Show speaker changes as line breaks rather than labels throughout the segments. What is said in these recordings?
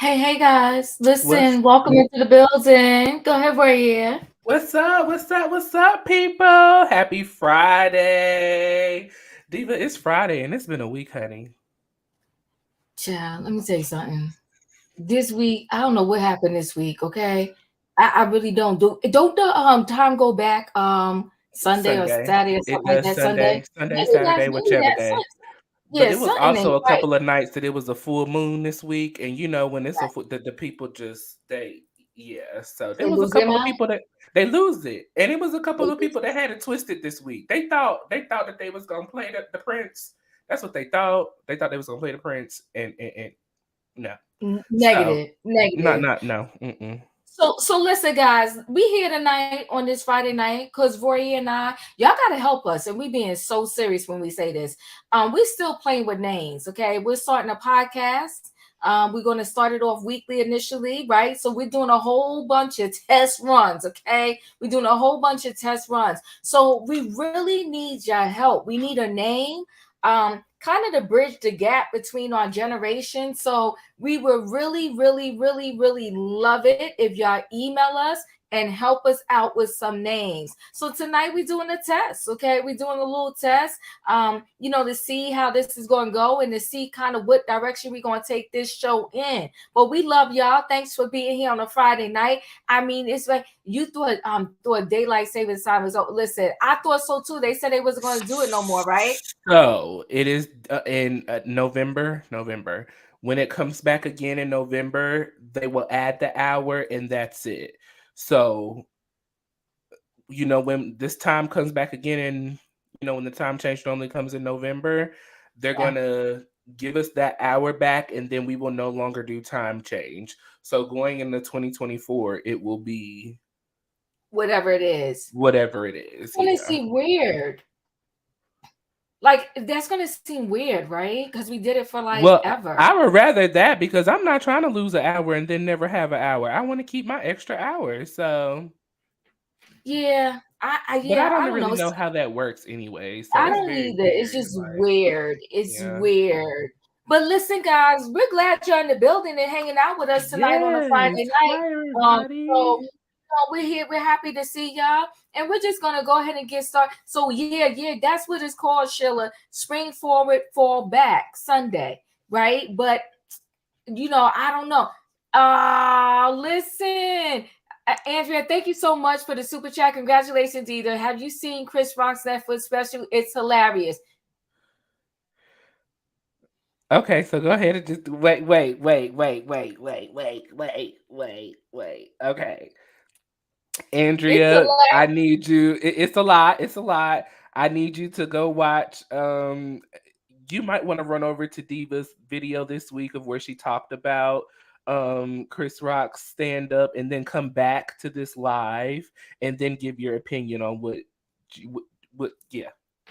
Hey guys, listen, welcome into the building. Go ahead, Royaire.
What's up? What's up, people? Happy Friday. Diva, it's Friday and it's been a week, honey.
Child, let me tell you something. This week, I don't know what happened this week, okay? I really don't the time go back Sunday or
Sunday.
Saturday or
It
something like
does
that Sunday?
Sunday, Saturday, whichever day. But
Yeah,
it was
something
also
ain't
a
right.
couple of nights that it was a full moon this week. And when it's the people just, So there
They
was a
lose their
couple of
mind.
people that they lose it. And it was a couple of people that had it twisted this week. They thought that they was going to play the Prince. That's what they thought. They thought they was going to play the Prince. And no. So,
Negative.
no. Mm-mm.
So listen, guys, we here tonight on this Friday night because Roy and y'all gotta help us, and we being so serious when we say this. We still playing with names, okay? We're starting a podcast. We're going to start it off weekly initially, right? So we're doing a whole bunch of test runs, okay? We're doing a whole bunch of test runs. So we really need your help. We need a name, kind of to bridge the gap between our generations. So we would really, really, really, really love it if y'all email us and help us out with some names. So tonight we're doing a test, okay? We're doing a little test, to see how this is going to go and to see kind of what direction we're going to take this show in. But we love y'all. Thanks for being here on a Friday night. I mean, it's like you thought daylight savings time is over. Listen, I thought so too. They said they wasn't going to do it no more, right?
So it is in November. When it comes back again in November, they will add the hour, and that's it. So when this time comes back again, and when the time change normally comes in November, they're going to give us that hour back, and then we will no longer do time change. So going into 2024, it will be
whatever it is.
It's
going to seem weird. Like, that's going to seem weird, right? Because we did it for ever.
I would rather that, because I'm not trying to lose an hour and then never have an hour. I want to keep my extra hours. So
yeah,
I don't really know how that works anyway. So
I don't either. Weird. It's just weird. It's weird. But listen, guys, we're glad you're in the building and hanging out with us tonight on a Friday night. So we're here. We're happy to see y'all, and we're just gonna go ahead and get started. So yeah, that's what it's called, Sheila. Spring forward, fall back, Sunday, right? But I don't know. Listen. Andrea, thank you so much for the super chat. Congratulations, Dita. Have you seen Chris Rock's Netflix special? It's hilarious.
Okay, so go ahead and just wait. Okay. Andrea, I need you. It's a lot. I need you to go watch. You might want to run over to Diva's video this week of where she talked about Chris Rock's stand up, and then come back to this live and then give your opinion on what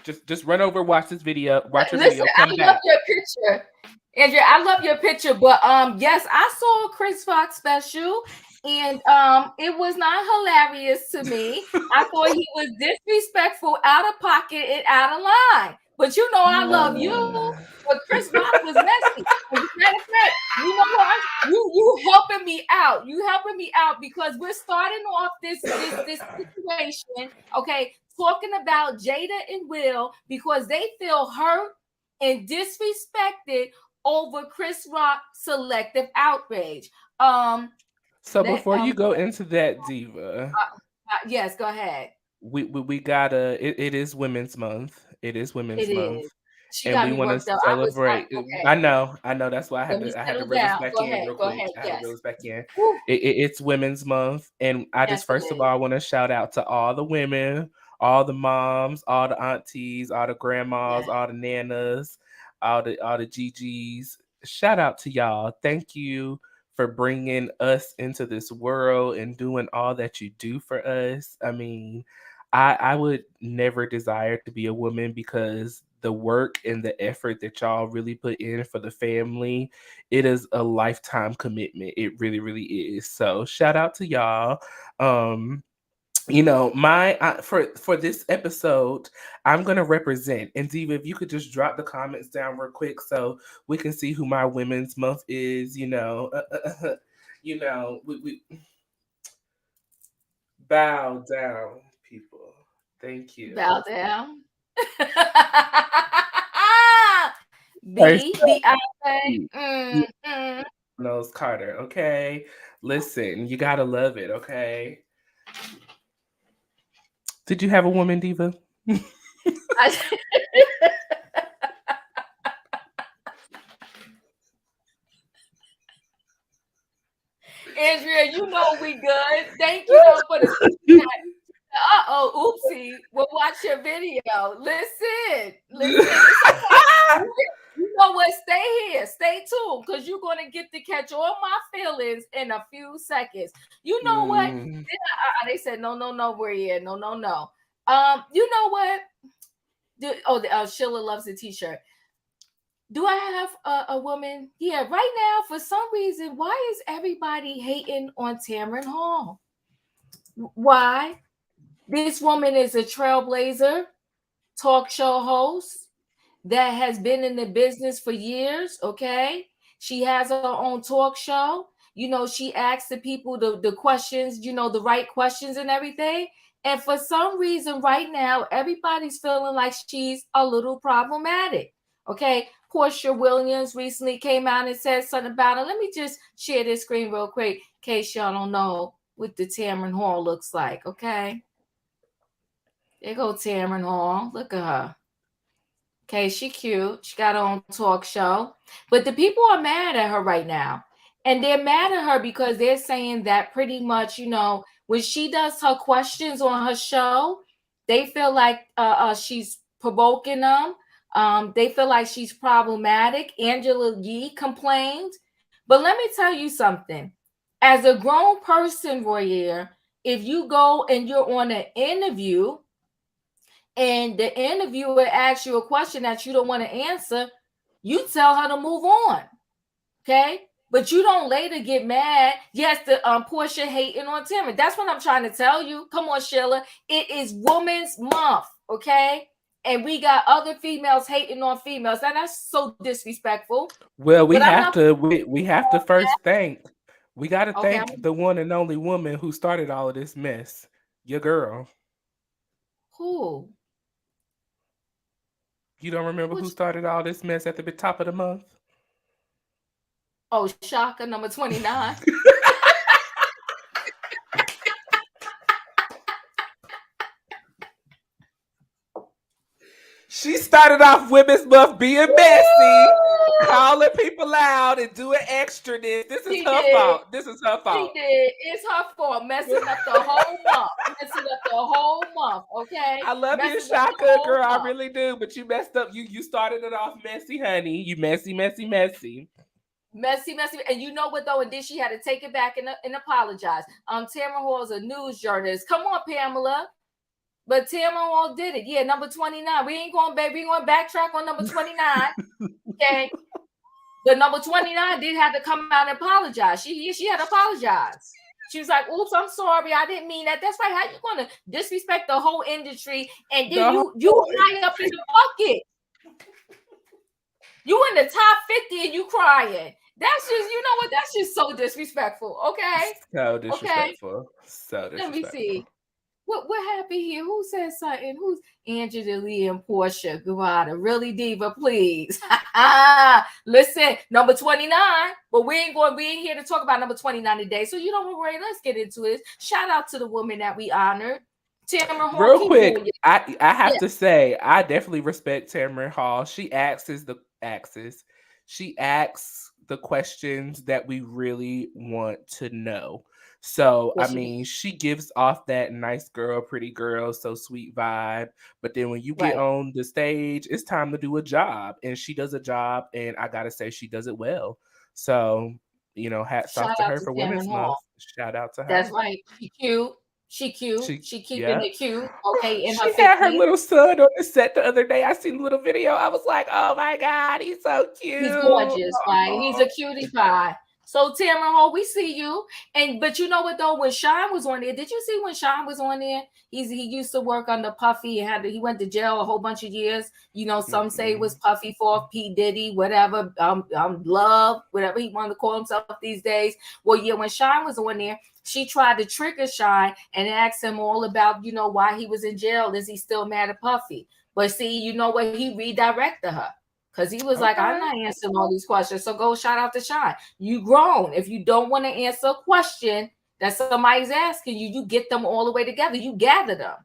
just run over, watch this video, watch your video, come back.
I love your picture, Andrea. I love your picture, but yes, I saw a Chris Rock special, and it was not hilarious to me. I thought he was disrespectful, out of pocket, and out of line. But I love you. But Chris Rock was messy. As a matter of fact, you know what? You helping me out. You helping me out, because we're starting off this situation, okay, talking about Jada and Will, because they feel hurt and disrespected over Chris Rock selective outrage. Um,
So before you go into that, Diva,
yes, go ahead.
we gotta. It is Women's Month. It is
It
Women's Month,
is. She
and
got
we
me
want to
worked up. I was like,
celebrate.
okay,
I know. That's why
let me
I had to
settle
reel us
down.
back
Go
in
ahead.
real
Go
quick.
ahead.
I had to reel
Yes.
us back in.
Woo.
It's Women's Month, and I just
Yes, it
first of
is.
all want to shout out to all the women, all the moms, all the aunties, all the grandmas,
Yes.
all the nanas, all the GGs. Shout out to y'all. Thank you for bringing us into this world and doing all that you do for us. I mean, I would never desire to be a woman because the work and the effort that y'all really put in for the family, it is a lifetime commitment. It really, really is. So shout out to y'all. Um, my for this episode, I'm gonna represent. And Diva, if you could just drop the comments down real quick so we can see who my Women's Month is. We bow down, people. Thank you.
Bow down.
First
B B I A.
you
Mm.
knows Carter, okay? Listen, you gotta love it, okay? Did you have a woman, Diva?
Andrea, you know we good. Thank you though for the oopsie. We'll watch your video. Listen, it's okay. You know what? Stay here, stay tuned, because you're gonna get to catch all my feelings in a few seconds. You know what?
Mm.
They said no, we're here. No. You know what? Sheila loves the t-shirt. Do I have a woman? Yeah, right now, for some reason, why is everybody hating on Tamron Hall? Why? This woman is a trailblazer, talk show host that has been in the business for years. Okay. She has her own talk show. She asks the people the questions, the right questions and everything. And for some reason, right now, everybody's feeling like she's a little problematic. Okay. Portia Williams recently came out and said something about her. Let me just share this screen real quick in case y'all don't know what the Tamron Hall looks like. Okay. There go Tamron Hall. Look at her. Okay, she cute. She got her own talk show. But the people are mad at her right now. And they're mad at her because they're saying that pretty much, when she does her questions on her show, they feel like she's provoking them. They feel like she's problematic. Angela Yee complained. But let me tell you something. As a grown person, Royaire, if you go and you're on an interview and the interviewer asks you a question that you don't want to answer, you tell her to move on. Okay? But you don't later get mad. Yes, the Portia hating on Timmy. That's what I'm trying to tell you. Come on, Sheila. It is Women's Month, okay? And we got other females hating on females. And that's so disrespectful.
Well,
But I'm not
we have to first thank. We got to
okay.
thank the one and only woman who started all of this mess. Your girl.
Who?
You don't remember who
Which?
started all this mess at the top of the month?
Oh, Shaka number 29.
She started off Women's Month being messy, calling people out and doing extraness. This is her fault. This is her fault.
She did. It's her fault. Messing up the whole month. Messing up the whole month. Okay.
I love you, Shaka, girl. I really do. But you messed up. You started it off messy, honey. You messy.
Messy. And you know what though? And then she had to take it back and apologize. Tamron Hall is a news journalist. Come on, Pamela. But Tamron Hall did it. Yeah, number 29. We ain't going to backtrack on number 29. Okay. But number 29 did have to come out and apologize. She had to apologize. She was like, oops, I'm sorry. I didn't mean that. That's right. How you going to disrespect the whole industry and then you high up in the bucket? You in the top 50 and you crying. That's just, you know what? That's just so disrespectful. Okay.
So disrespectful.
Okay.
So disrespectful.
Let me see. What happened here? Who said something? Who's Angela Lee and Portia Guevara? Really, Diva, please. Listen, number 29. But we ain't here to talk about number 29 today. So you don't worry, let's get into it. Shout out to the woman that we honored. Tamron Hall,
Real
keep doing
quick,
your
I have
yeah.
to say I definitely respect Tamron Hall. She asks the questions that we really want to know. So
Yes,
I
she did.
mean, she gives off that nice girl, pretty girl, so sweet vibe. But then when you get
Right.
on the stage, it's time to do a job, and she does a job, and I gotta say she does it well. So hats off
Shout
to
out
her
to
for
Tamron
Women's Month.
Hall.
Shout out to
That's
her.
right. She cute. She cute.
She
She keeping
yeah.
it cute. Okay, in her
She had her
50s.
little son on the set the other day. I seen a little video. I was like, oh my God, he's so
He's
cute.
gorgeous, right? He's a cutie pie. So Tamron Hall, we see you. And but you know what though? When Sean was on there, did you see when Sean was on there? He used to work under Puffy and he went to jail a whole bunch of years. Some say it was
Mm-mm.
Puffy for P. Diddy, whatever, love, whatever he wanted to call himself these days. Well, yeah, when Sean was on there, she tried to trigger Sean and ask him all about, why he was in jail. Is he still mad at Puffy? But see, you know what? He redirected her. Because he was like, I'm
Okay.
not answering all these questions. So go shout out to Sean. You grown. If you don't want to answer a question that somebody's asking you, you get them all the way together. You gather them.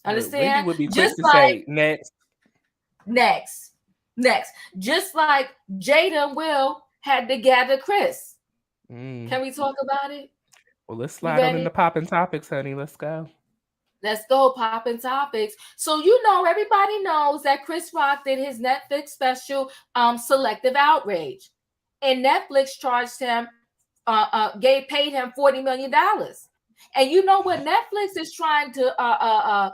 Look, Wendy
Understand?
would be quick
Just
to
like
say next.
next. Next. Just like Jada and Will had to gather Chris.
Mm.
Can we talk about it?
Well, let's
You
slide on
ready?
into popping topics, honey. Let's go.
Let's go, popping topics. So everybody knows that Chris Rock did his Netflix special, Selective Outrage, and Netflix charged him, paid him $40 million. And you know what? Netflix is trying to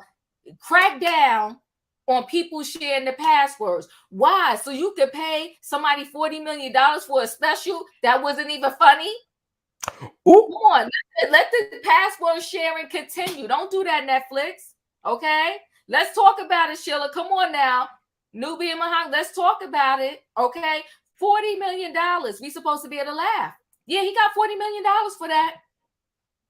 crack down on people sharing the passwords. Why? So you could pay somebody $40 million for a special that wasn't even funny.
Ooh.
Come on, let the password sharing continue. Don't do that, Netflix. Okay, let's talk about it, Sheila. Come on now, Newbie and Mahang. Let's talk about it. Okay, $40 million. We supposed to be able to laugh. Yeah, he got $40 million for that.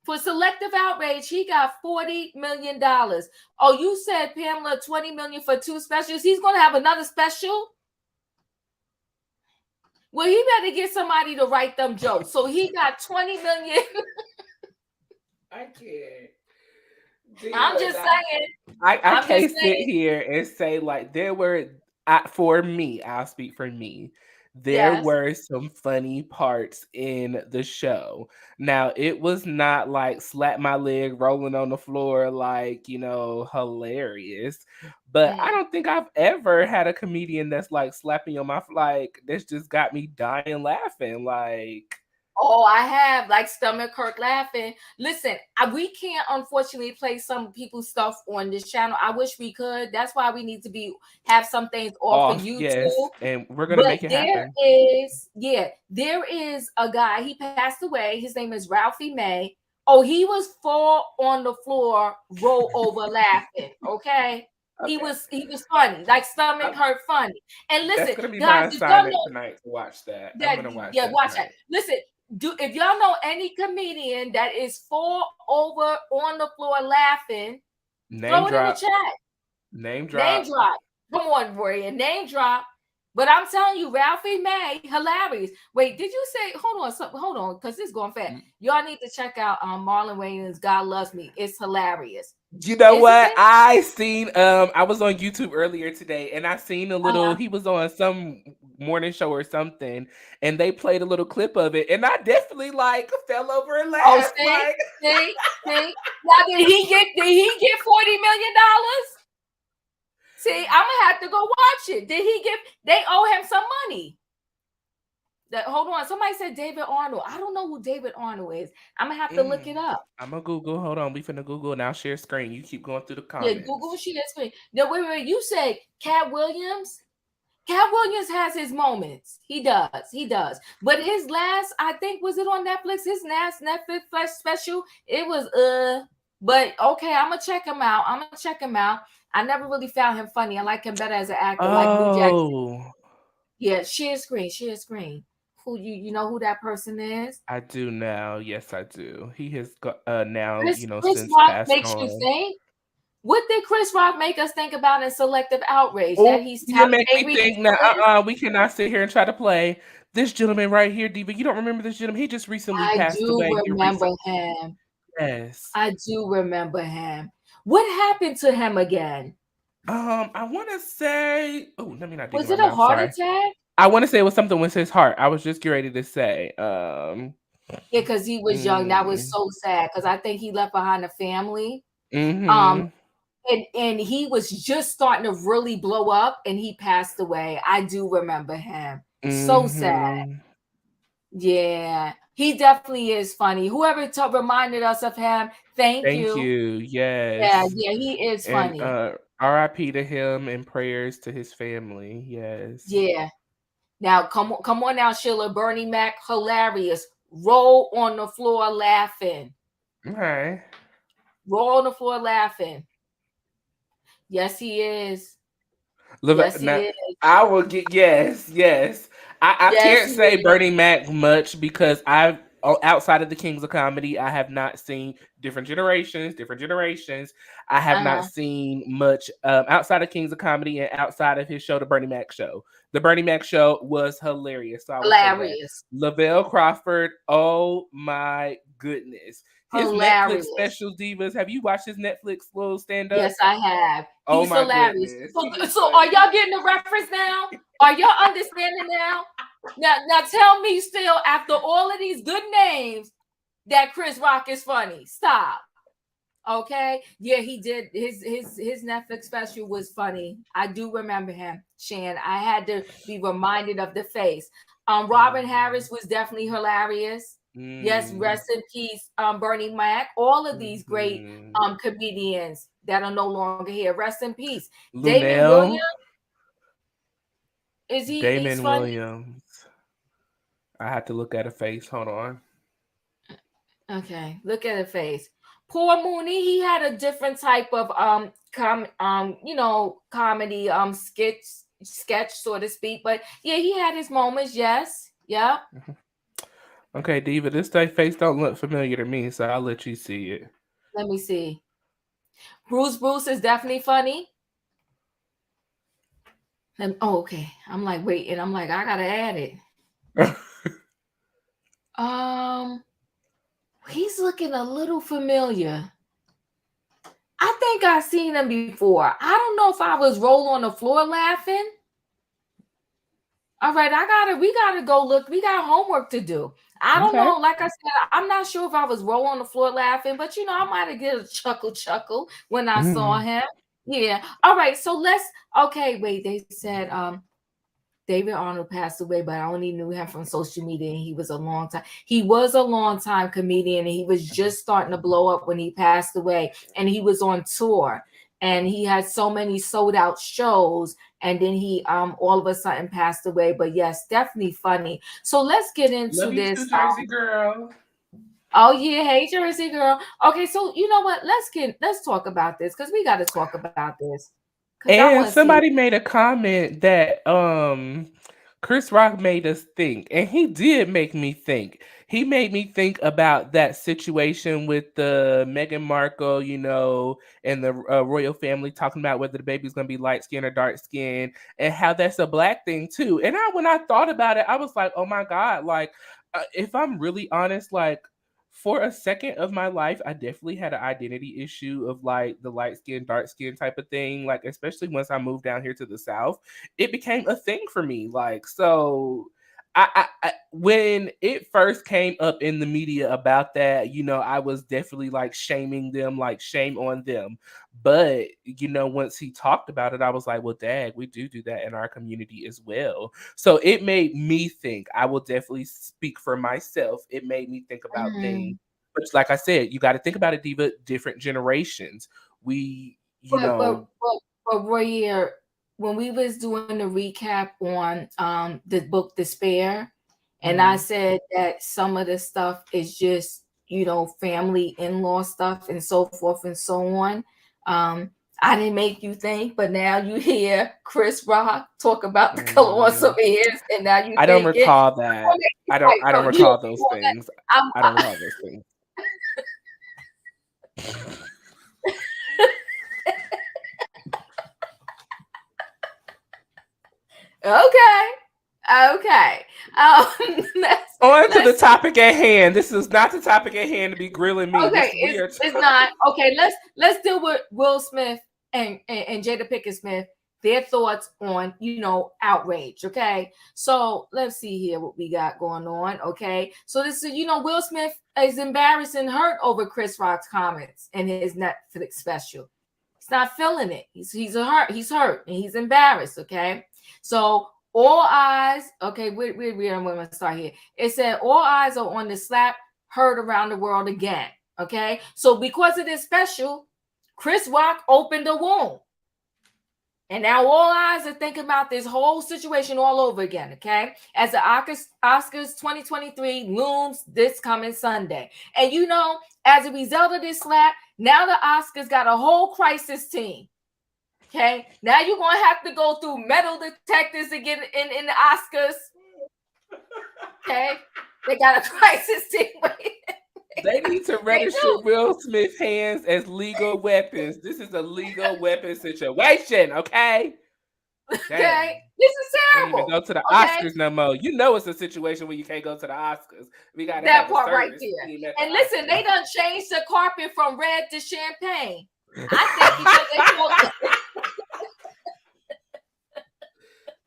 For Selective Outrage, he got $40 million. Oh, you said Pamela $20 million for two specials. He's gonna have another special. Well, he better get somebody to write them jokes. So he got $20 million.
I can't.
I'm
Diva,
just saying.
I
I'm just
can't sit
saying.
here and say like there were for me, I'll speak for me. There
Yes.
were some funny parts in the show. Now, it was not like slap my leg rolling on the floor like, hilarious. But I
Mm.
don't think I've ever had a comedian that's like slapping on my like that's just got me dying laughing like
Oh, I have like stomach hurt laughing. Listen, we can't unfortunately play some people's stuff on this channel. I wish we could. That's why we need to have some things off of
off, yes,
YouTube.
and we're going to
But
make it happen.
there is a guy. He passed away. His name is Ralphie May. Oh, he was fall on the floor, roll over laughing. Okay.
Okay.
He was funny, like stomach
I,
hurt funny. And listen,
that's going to be
guys,
my
if y'all
assignment
know
tonight to watch that. I'm
that,
going to watch
yeah,
that
watch that.
tonight.
Listen, if y'all know any comedian that is fall over on the floor laughing,
Name
throw it in the
drop.
chat.
Name
Name
drop.
drop. Come on, Royaire. Name drop. But I'm telling you, Ralphie May, hilarious. Wait, did you say? Hold on, because this is going fast.
Mm.
Y'all need to check out Marlon Wayans' "God Loves Me." It's hilarious,
You know
isn't
what?
it?
I seen I was on YouTube earlier today and I seen a little he was on some morning show or something and they played a little clip of it and I definitely like fell over and
Oh,
laughed like
see. Now did he get $40 million? See, I'm gonna have to go watch it. They owe him some money. Hold on. Somebody said David Arnold. I don't know who David Arnold is. I'm gonna have to look it up.
I'm gonna Google. Hold on, we finna Google now. Share screen. You keep going through the
Yeah, Google
comments.
share screen. No, wait. You said Cat Williams. Cat Williams has his moments. He does. But his last, I think, was it on Netflix? His last Netflix special. It was But okay, I'm gonna check him out. I never really found him funny. I like him better as an actor, like New Jack.
Oh,
Yeah, share screen. you know who that person is?
I do now. Yes, I do. He has got now,
Chris
since
Rock
passed
makes you
on.
think. What did Chris Rock make us think about in Selective Outrage?
Oh,
That he's
you
touting
make me
Avery
think now.
Willis?
We cannot sit here and try to play this gentleman right here, Diva. You don't remember this gentleman? He just recently
I
passed
do
away here
remember
recently.
him.
Yes.
I do remember him. What happened to him again?
I want to say. Oh, let me not dig in
Was
my
it a
mouth.
heart
Sorry.
attack?
I want to say it was something with his heart. I was just getting ready to say.
Yeah, because he was young. That was
Mm,
so sad because I think he left behind a family. Um,
mm-hmm.
and he was just starting to really blow up and he passed away. I do remember him. So sad.
Mm-hmm.
Yeah. He definitely is funny. Whoever reminded us of him, thank
Thank
you.
you.
Yeah,
Yes.
yeah, he is
And
funny.
R.I.P. to him and prayers to his family. Yes.
Yeah. Now come on now, Sheila. Bernie Mac, hilarious. Roll on the floor laughing.
Okay.
Roll on the floor laughing. Yes, he is. Yes,
Now,
he is.
I will get yes. I
Yes,
can't
he
say
is.
Bernie Mac much because outside of the Kings of Comedy, I have not seen different generations. I have not
Uh-huh.
seen much outside of Kings of Comedy and outside of his show, The Bernie Mac Show. The Bernie Mac Show was hilarious, so I will say that.
Hilarious.
Lavelle Crawford, oh my goodness. His Netflix
Hilarious.
specials, Divas. Have you watched his Netflix little stand
Yes,
up?
I have.
Oh
He's
my
hilarious.
goodness.
So,
He is
so are
funny.
y'all getting the reference now? Are y'all understanding now? Now tell me still, after all of these good names, that Chris Rock is funny. Stop. Okay. Yeah, he did his Netflix special was funny. I do remember him, Shan. I had to be reminded of the face. Robin
Mhm.
Harris was definitely hilarious. Yes,
Mm,
rest in peace, Bernie Mac. All of these great
mhm.
comedians that are no longer here. Rest in peace. Damon Williams,
Lunel,
he's
Damon
funny?
Williams. I had to look at a face. Hold on.
Okay, look at the face. Poor Mooney, he had a different type of comedy sketch so to speak. But yeah, he had his moments. Yes, yeah.
Mhm. Okay, Diva, this face don't look familiar to me, so I'll let you see it.
Let me see. Bruce is definitely funny. And oh, okay. I'm like, wait, and I'm like, I gotta add it. Um, he's looking a little familiar. I think I've seen him before. I don't know if I was roll on the floor laughing. All right, we gotta go look. We got homework to do. I don't
Okay.
know. Like I said, I'm not sure if I was rolling on the floor laughing, but I might have get a chuckle when I saw
Mm.
him. Yeah. All right. So let's. Okay. Wait. They said David Arnold passed away, but I only knew him from social media, and he was a long time comedian, and he was just starting to blow up when he passed away, and he was on tour, and he had so many sold out shows, and then he all of a sudden passed away. But yes, definitely funny. So let's get into
Love you
this.
too, Jersey girl.
Oh yeah, hey Jersey girl. Okay, so you know what? Let's talk about this because we got to talk about this because I want to
And
see.
somebody made a comment that Chris Rock made us think, and he did make me think. He made me think about that situation with the Meghan Markle, and the royal family talking about whether the baby's gonna be light skin or dark skin, and how that's a black thing too. And when I thought about it, I was like, oh my god, like if I'm really honest, like for a second of my life, I definitely had an identity issue of like the light skin, dark skin type of thing. Like, especially once I moved down here to the South, it became a thing for me. Like, so when it first came up in the media about that, I was definitely like shaming them, like shame on them. But once he talked about it, I was like, well, dad, we do that in our community as well. So it made me think. I will definitely speak for myself. It made me think about things.
Mm.
But like I said, you got to think about it, Diva. Different generations. We,
But but but but Royaire, when we was doing the recap on the book Despair, and I
Mhm.
said that some of the stuff is just family in-law stuff and so forth and so on. Um, I didn't make you think, but now you hear Chris Rock talk about the color on some ears, and now you
I don't
think it.
recall that. I don't recall those things. I don't recall those things.
Okay.
On to the topic at hand. This is not the topic at hand to be grilling me.
Okay, it's not. Okay, let's deal with Will Smith and Jada Pinkett Smith, their thoughts on, OutRAGE. Okay, so let's see here what we got going on. Okay, so this is, Will Smith is embarrassed and hurt over Chris Rock's comments in his Netflix special. He's not feeling it. He's hurt and he's embarrassed. Okay, so all eyes. Okay, we're going to start here. It said all eyes are on the slap heard around the world again. Okay, so because of this special, Chris Rock opened a wound. And now all eyes are thinking about this whole situation all over again, okay? As the Oscars 2023 looms this coming Sunday. And as a result of this slap, now the Oscars got a whole crisis team. Okay? Now you're going to have to go through metal detectors to get in the Oscars. Okay? They got a crisis team.
They need to register Will Smith's hands as legal weapons. This is a legal weapon situation, okay?
Okay, this is terrible.
Can't even go to the Oscars no more. It's a situation where you can't go to the Oscars. We got
that part right there. And listen, they done changed the carpet from red to champagne. I think because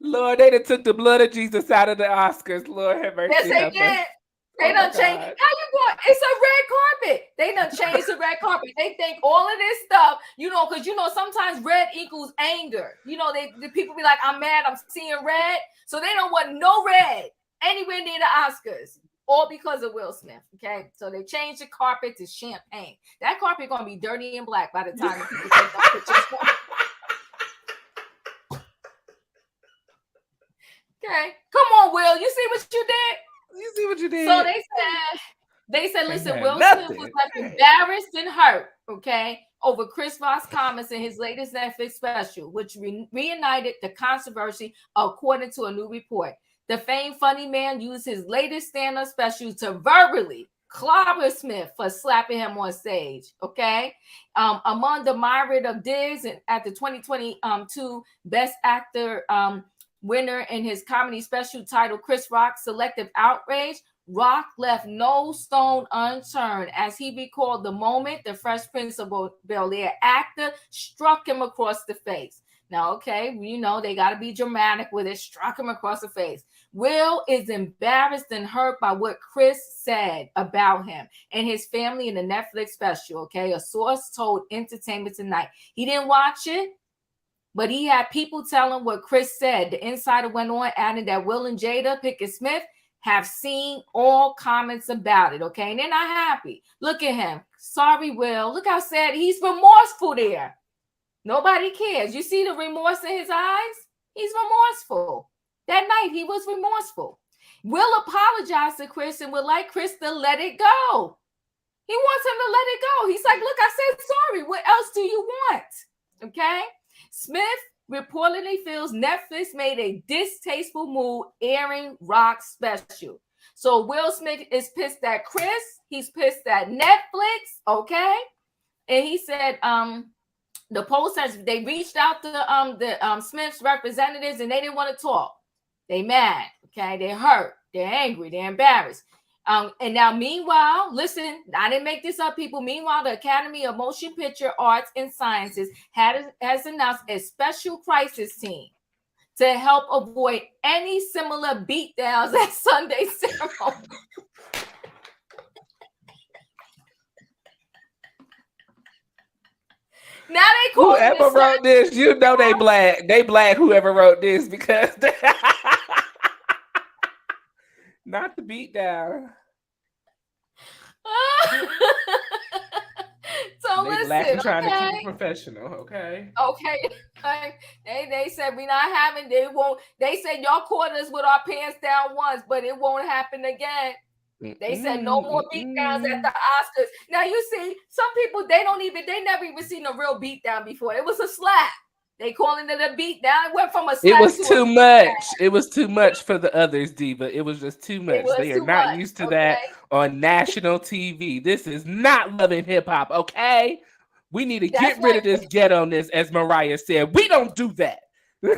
Lord, they done took the blood of Jesus out of the Oscars. Lord have mercy.
Yes, they did. They done changed. How you going? It's a red carpet. They done changed the red carpet. They think all of this stuff, because sometimes red equals anger. The people be like, I'm mad, I'm seeing red. So they don't want no red anywhere near the Oscars. All because of Will Smith. Okay. So they changed the carpet to champagne. That carpet gonna be dirty and black by the time the people take that picture. Okay. Come on, Will. You see what you did?
You see what you did?
So they said, listen, Will Smith was left embarrassed and hurt, okay, over Chris Rock's comments in his latest Netflix special, which reignited the controversy, according to a new report. The famed funny man used his latest stand-up special to verbally clobber Smith for slapping him on stage, okay? Among the myriad of digs at the 2022 Best Actor winner in his comedy special titled Chris Rock Selective OutRAGE, Rock left no stone unturned as he recalled the moment the Fresh Prince of Bel-Air actor struck him across the face. Now, okay, they got to be dramatic with it, struck him across the face. Will is embarrassed and hurt by what Chris said about him and his family in the Netflix special, okay? A source told Entertainment Tonight. He didn't watch it, but he had people tell him what Chris said. The insider went on, adding that Will and Jada Pinkett Smith have seen all comments about it, okay? And they're not happy. Look at him. Sorry, Will. Look how sad. He's remorseful there. Nobody cares. You see the remorse in his eyes? He's remorseful. That night, he was remorseful. Will apologize to Chris and would like Chris to let it go. He wants him to let it go. He's like, look, I said sorry. What else do you want? Okay? Smith reportedly feels Netflix made a distasteful move airing Rock's special. So Will Smith is pissed at Chris. He's pissed at Netflix. Okay? And he said, the post says they reached out to the Smith's representatives and they didn't want to talk. They mad, okay? They're hurt, they're angry, they're embarrassed. And now, meanwhile, listen, I didn't make this up, people. Meanwhile, the Academy of Motion Picture Arts and Sciences has announced a special crisis team to help avoid any similar beatdowns at Sunday's ceremony. Now they call
whoever wrote this, they black. They black. Whoever wrote this, because not the beat down.
So
they
listen,
black and trying
okay?
to keep it professional. Okay.
They said we not having. They won't. They said y'all caught us with our pants down once, but it won't happen again. They said no more beatdowns at the Oscars. Now you see, some people they never even seen a real beatdown before. It was a slap. They calling it a beatdown. It went from a slap
It was
to
too
a
much. It was too much for the others, Diva. It was just too
it
much.
was
They are
too
not
much.
used to that
Okay.
on national TV. This is not loving hip hop, okay? We need to
That's
get rid
why
of this ghetto-ness, as Mariah said. We don't do that.
we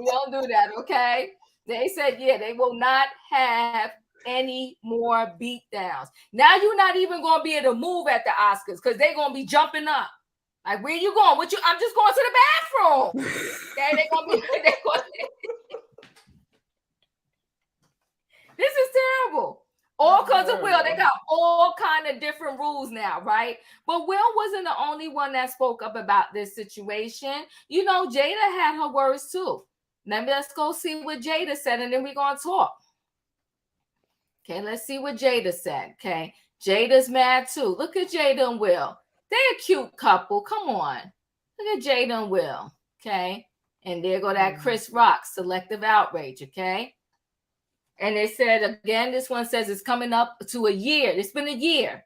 don't do that, okay? They said, yeah, they will not have any more beatdowns. Now you're not even gonna be able to move at the Oscars because they're gonna be jumping up. Like, where you going? What you? I'm just going to the bathroom. Okay, they're gonna be. This is terrible. All because of Will. They got all kind of different rules now, right? But Will wasn't the only one that spoke up about this situation. You know, Jada had her words too. Let's go see what Jada said, and then we're gonna talk. Okay, let's see what Jada said. Okay, Jada's mad too. Look at Jada and Will. They're a cute couple. Come on. Look at Jada and Will. Okay, and there go that Chris Rock, Selective Outrage. Okay. And they said again, this one says it's coming up to a year. It's been a year.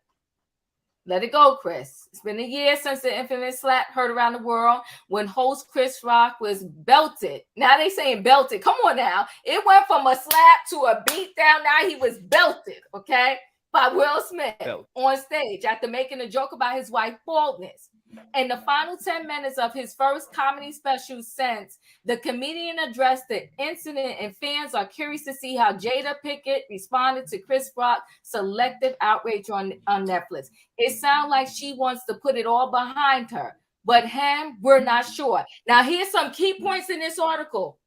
Let it go, Chris. It's been a year since the infamous slap heard around the world when host Chris Rock was belted. Now they saying belted. Come on now. It went from a slap to a beat down. Now he was belted, okay, by Will Smith on stage after making a joke about his wife's baldness. In the final 10 minutes of his first comedy special since, the comedian addressed the incident, and fans are curious to see how Jada Pinkett responded to Chris Rock's Selective Outrage on Netflix. It sounds like she wants to put it all behind her, but him, we're not sure. Now, here's some key points in this article.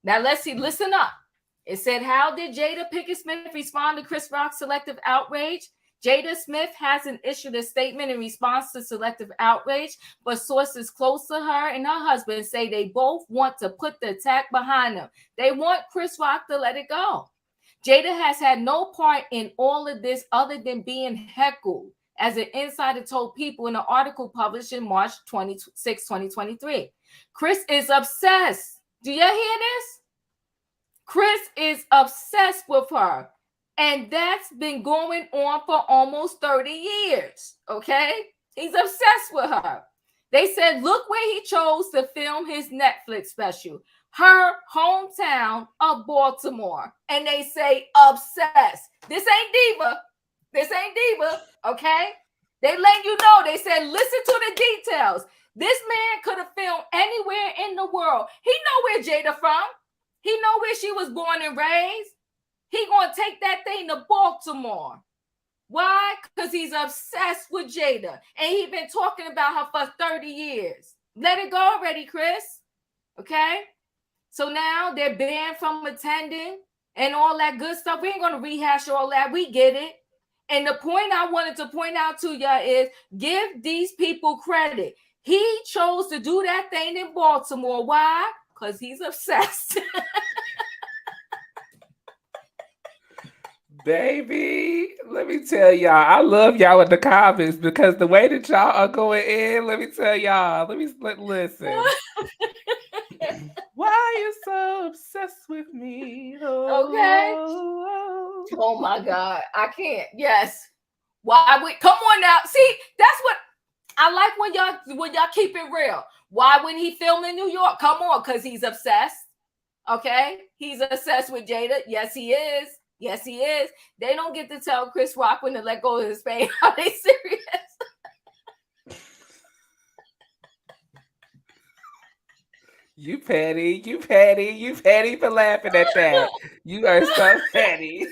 Now, let's see, listen up. It said, how did Jada Pinkett Smith respond to Chris Rock's Selective Outrage? Jada Smith hasn't issued a statement in response to Selective Outrage, but sources close to her and her husband say they both want to put the attack behind them. They want Chris Rock to let it go. Jada has had no part in all of this other than being heckled, as an insider told People in an article published in March 26, 2023. Chris is obsessed. Do you hear this? Chris is obsessed with her. And that's been going on for almost 30 years, okay? He's obsessed with her. They said, look where he chose to film his Netflix special, her hometown of Baltimore. And they say, obsessed. This ain't Diva. This ain't Diva, okay? They let you know. They said, listen to the details. This man could have filmed anywhere in the world. He know where Jada from. He know where she was born and raised. He gonna take that thing to Baltimore. Why? Because he's obsessed with Jada. And he been talking about her for 30 years. Let it go already, Chris. Okay? So now they're banned from attending and all that good stuff. We ain't gonna rehash all that. We get it. And the point I wanted to point out to you is give these people credit. He chose to do that thing in Baltimore. Why? Because he's obsessed.
Baby, let me tell y'all, I love y'all in the comments because the way that y'all are going in, let me tell y'all, listen. Why are you so obsessed with me?
Okay. Oh my God, I can't. Yes. Why would come on now? See, that's what I like when y'all keep it real. Why wouldn't he film in New York? Come on, because he's obsessed. Okay, he's obsessed with Jada. Yes, he is. Yes, he is. They don't get to tell Chris Rock when to let go of his fame. Are they serious?
You petty for laughing at that. You are so petty.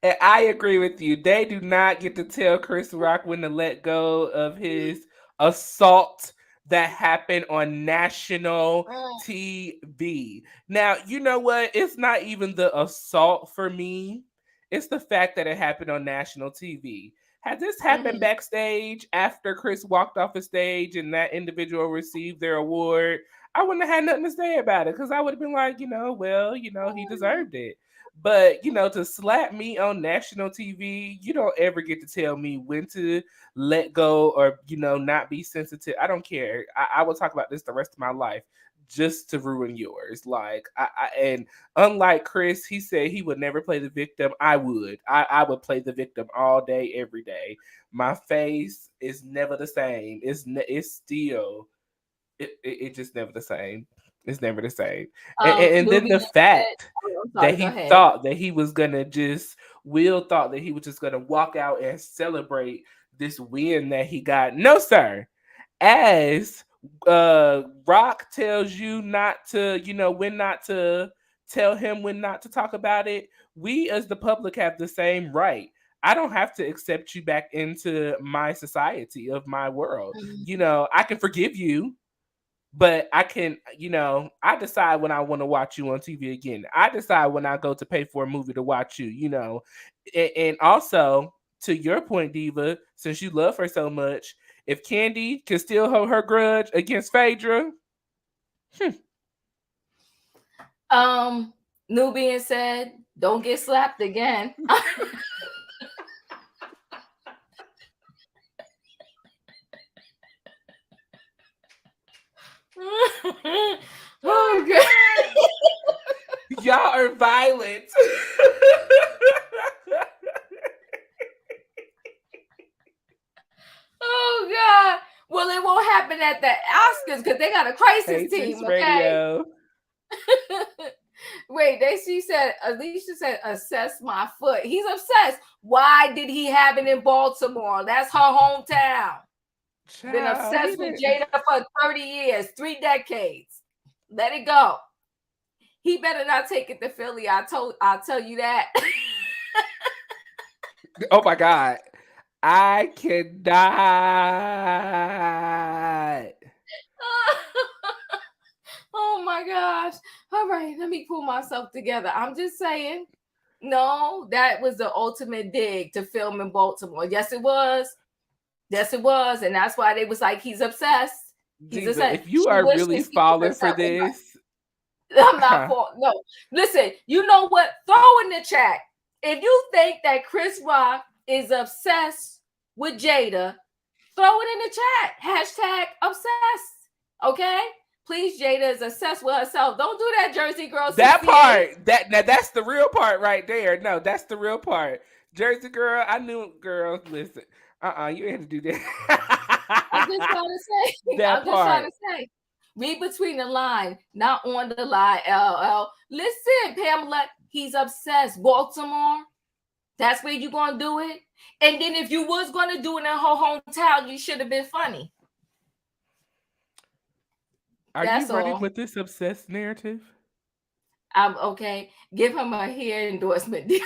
And I agree with you. They do not get to tell Chris Rock when to let go of his assault that happened on national TV. Now, you know what? It's not even the assault for me. It's the fact that it happened on national TV. Had this happened backstage after Chris walked off the stage and that individual received their award, I wouldn't have had nothing to say about it because I would have been like, he deserved it. But, to slap me on national TV, you don't ever get to tell me when to let go or, not be sensitive. I don't care. I will talk about this the rest of my life. just to ruin yours. Like and unlike Chris, he said he would never play the victim. I would. I would play the victim all day, every day. My face is never the same. It's still it just never the same. It's never the same. And then
Nubian
the
said,
fact
oh, I'm
that
sorry, go
he
ahead.
thought that he was gonna just Will thought that he was just gonna walk out and celebrate this win that he got. No, sir. As Rock tells you not to, when not to tell him when not to talk about it, we as the public have the same right. I don't have to accept you back into my society of my world. I can forgive you, but I can, I decide when I want to watch you on TV again. I decide when I go to pay for a movie to watch you, and also to your point, Diva, since you love her so much, if Candy can still hold her grudge against Phaedra,
Nubian said, don't get slapped again. Oh, God.
Y'all are violent.
Oh, God. Well, it won't happen at the Oscars because they got a crisis team, okay?
Radio.
Wait, she said, Alicia said, assess my foot. He's obsessed. Why did he have it in Baltimore? That's her hometown.
Child,
been obsessed with Jada for 30 years, 3 decades. Let it go. He better not take it to Philly. I'll tell you that.
Oh my God. I cannot.
Oh my gosh. All right, let me pull myself together. I'm just saying. No, that was the ultimate dig to film in Baltimore. Yes, it was. Yes, it was. And that's why they was like, he's obsessed. He's
Diva,
obsessed.
if you are really falling for this,
I'm not for no. Listen, you know what? Throw in the chat. If you think that Chris Rock is obsessed with Jada, throw it in the chat. Hashtag obsessed. Okay? Please, Jada is obsessed with herself. Don't do that, Jersey girl.
That
68.
part, that's the real part right there. No, that's the real part. Jersey girl, I knew, girl. Listen, you had to do that.
I'm just trying to say.
That part.
Read between the line, not on the line. LL. Listen, Pamela, he's obsessed. Baltimore, that's where you gonna do it. And then if you was gonna do it in her hometown, you should have been funny.
That's you ready with this obsessed narrative?
I'm okay. Give him a hair endorsement deal.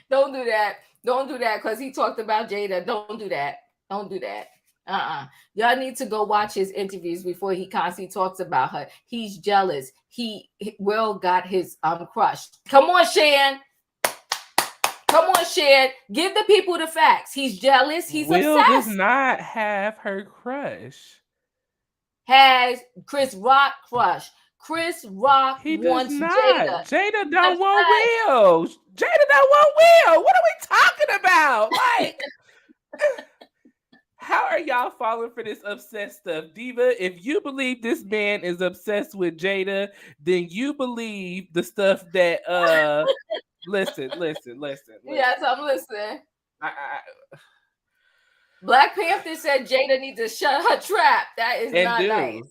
Don't do that. Don't do that because he talked about Jada. Don't do that. Don't do that. Y'all need to go watch his interviews before he constantly talks about her. He's jealous. Will got his crush. Come on, Shan. Come on, Shan. Give the people the facts. He's jealous. He's
Will
obsessed.
does not have her crush.
Has Chris Rock crush. Chris Rock
he
wants
does not.
Jada.
Jada don't want Will. Jada don't want Will. What are we talking about? Like, how are y'all falling for this obsessed stuff? Diva, if you believe this man is obsessed with Jada, then you believe the stuff that listen.
Yes, I'm listening. Black Panther said Jada needs to shut her trap. That is not nice.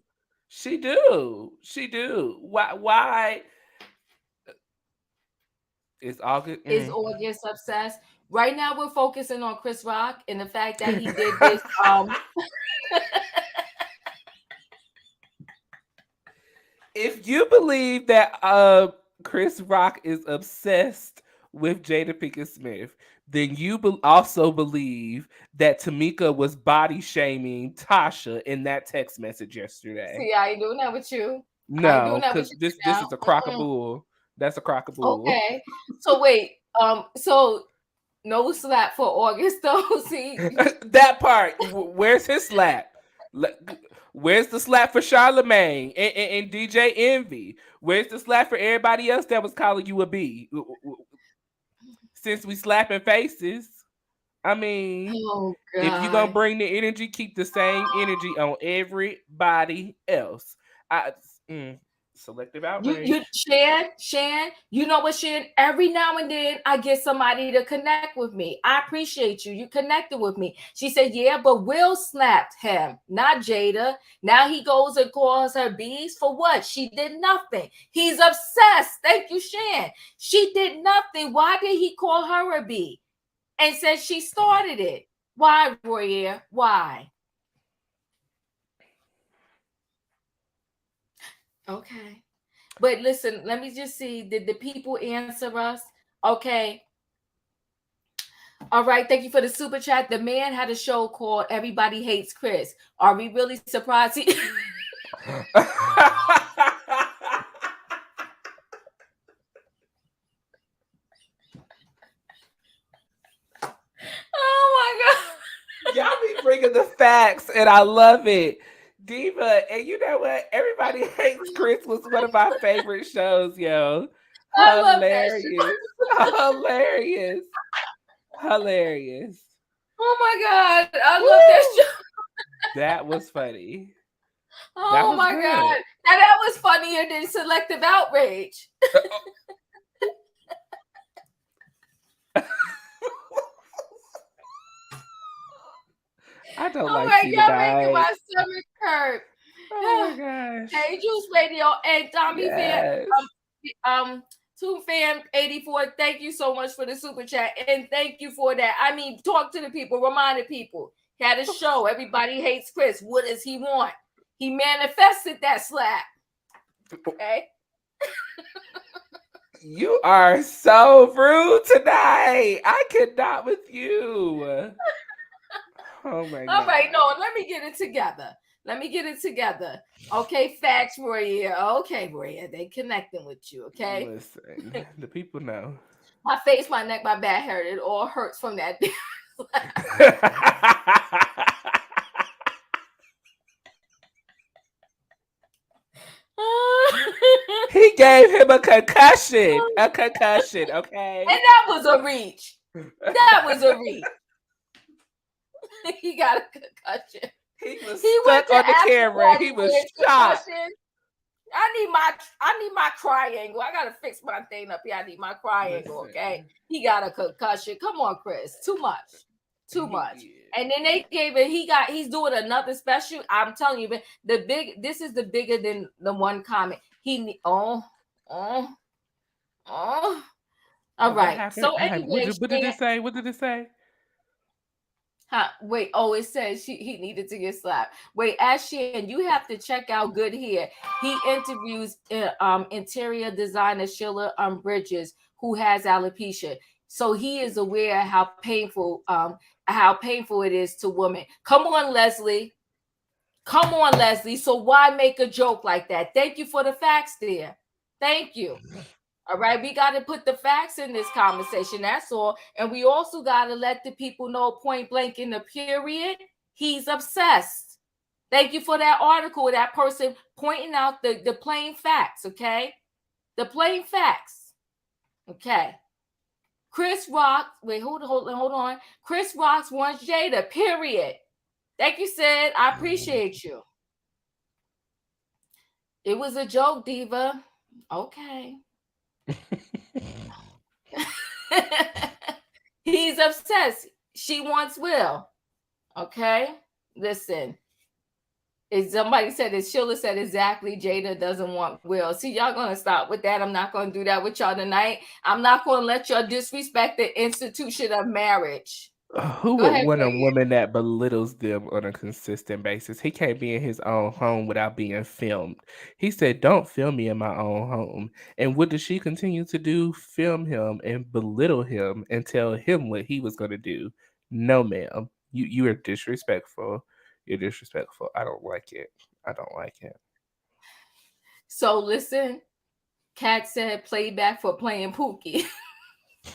She do. Why? Is August
obsessed? Right now we're focusing on Chris Rock and the fact that he did this.
If you believe that Chris Rock is obsessed with Jada Pinkett Smith, then you also believe that Tamika was body shaming Tasha in that text message yesterday.
See, I ain't doing that with you.
No, because this is a crock of bull. That's a crock of bull.
Okay. So wait, so no slap for August though. See
that part. Where's his slap? Where's the slap for Charlemagne and DJ Envy? Where's the slap for everybody else that was calling you a B? Since we slapping faces. I mean,
Oh
if you gonna
God.
bring the energy, keep the same energy on everybody else. I selective
You
outrage.
Shan, you know what, Shan? Every now and then I get somebody to connect with me. I appreciate you. You connected with me. She said, yeah, but Will slapped him, not Jada. Now he goes and calls her bees for what? She did nothing. He's obsessed. Thank you, Shan. She did nothing. Why did he call her a bee? And said she started it. Why, Royaire? Why? Okay. But listen, let me just see. Did the people answer us? Okay. All right. Thank you for the super chat. The man had a show called Everybody Hates Chris. Are we really surprised? Oh my God.
Y'all be bringing the facts, and I love it. Diva, and you know what? Everybody Hates Chris was one of my favorite shows, yo.
I love that show.
Hilarious. Hilarious. Hilarious.
Oh my God. I love that
Woo!
show.
That was funny. That
Oh
was
my
good.
God. Now that was funnier than Selective Outrage.
I don't
Oh
like
my
you
God, making
tonight.
my stomach hurt.
Oh my gosh.
Hey, Juice Radio and Tommy Fan,
Yes.
Toon Fan 84. Thank you so much for the super chat, and thank you for that. I mean, talk to the people, remind the people. He had a show. Everybody hates Chris. What does he want? He manifested that slap. Okay.
You are so rude tonight. I could not with you. Oh my
All right,
god.
no, let me get it together. Let me get it together. Okay, facts, Royaire. Okay, Royaire, they connecting with you. Okay.
Listen, the people know.
My face, my neck, my back hurt. It all hurts from that.
He gave him a concussion. A concussion, okay?
And that was a reach. That was a reach. He got a concussion.
He was
He went
stuck
to
on the
Africa
camera. He
for
was
his
shocked.
concussion. I need my triangle. I gotta fix my thing up here. I need my triangle, okay? He got a concussion. Come on, Chris. Too much. Too much. And then they gave it, he's doing another special. I'm telling you, but this is the bigger than the one comment. All right. So anyway,
What did it say? What did it say?
Wait, oh, it says he needed to get slapped. Wait, Ashan, you have to check out Good Hair. He interviews interior designer Sheila Bridges, who has alopecia. So he is aware how painful it is to women. Come on, Leslie. Come on, Leslie. So why make a joke like that? Thank you for the facts there. Thank you. All right, we got to put the facts in this conversation. That's all. And we also got to let the people know point blank in the period, he's obsessed. Thank you for that article, that person pointing out the plain facts, okay? The plain facts. Okay. Chris Rock, wait, hold on. Chris Rock wants Jada, period. Thank you, Sid. I appreciate you. It was a joke, Diva. Okay. He's obsessed. She wants Will. Okay. Listen. Somebody said it. Sheila said exactly. Jada doesn't want Will. See, y'all gonna stop with that. I'm not gonna do that with y'all tonight. I'm not gonna let y'all disrespect the institution of marriage.
Who
Go
would
ahead,
want a
Ray.
woman that belittles them on a consistent basis? He can't be in his own home without being filmed. He said, "Don't film me in my own home." And what does she continue to do? Film him and belittle him and tell him what he was going to do. No, ma'am. You are disrespectful. You're disrespectful. I don't like it. I don't like it.
So listen, Kat said playback for playing Pookie.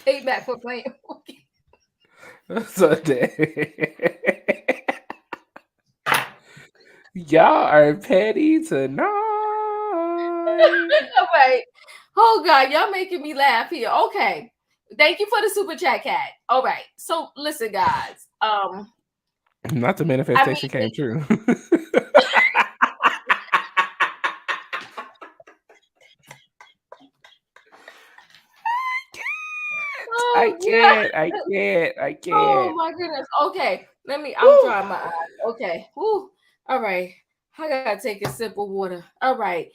Payback for playing Pookie.
So y'all are petty tonight.
All right. Oh God, y'all making me laugh here. Okay. Thank you for the super chat, cat. All right. So listen, guys.
Not the
I
manifestation
mean,
came true. I
oh yeah.
can't. I can't. I
Oh
can't.
my goodness. Okay. I'm
Woo!
trying my eyes. Okay. Woo. All right. I gotta take a sip of water. All right.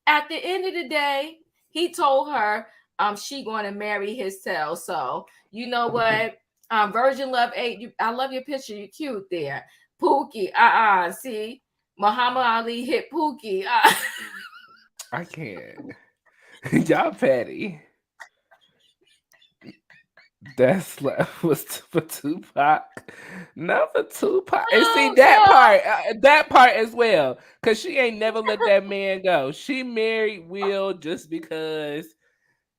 At the end of the day, he told her she gonna marry his tail. So you know what? Virgin Love 8, I love your picture. You're cute there. Pookie. See? Muhammad Ali hit Pookie.
I can't. Y'all petty. That's left was for Tupac. Not for Tupac. And see
Oh no.
that part as well. Cause she ain't never let that man go. She married Will just because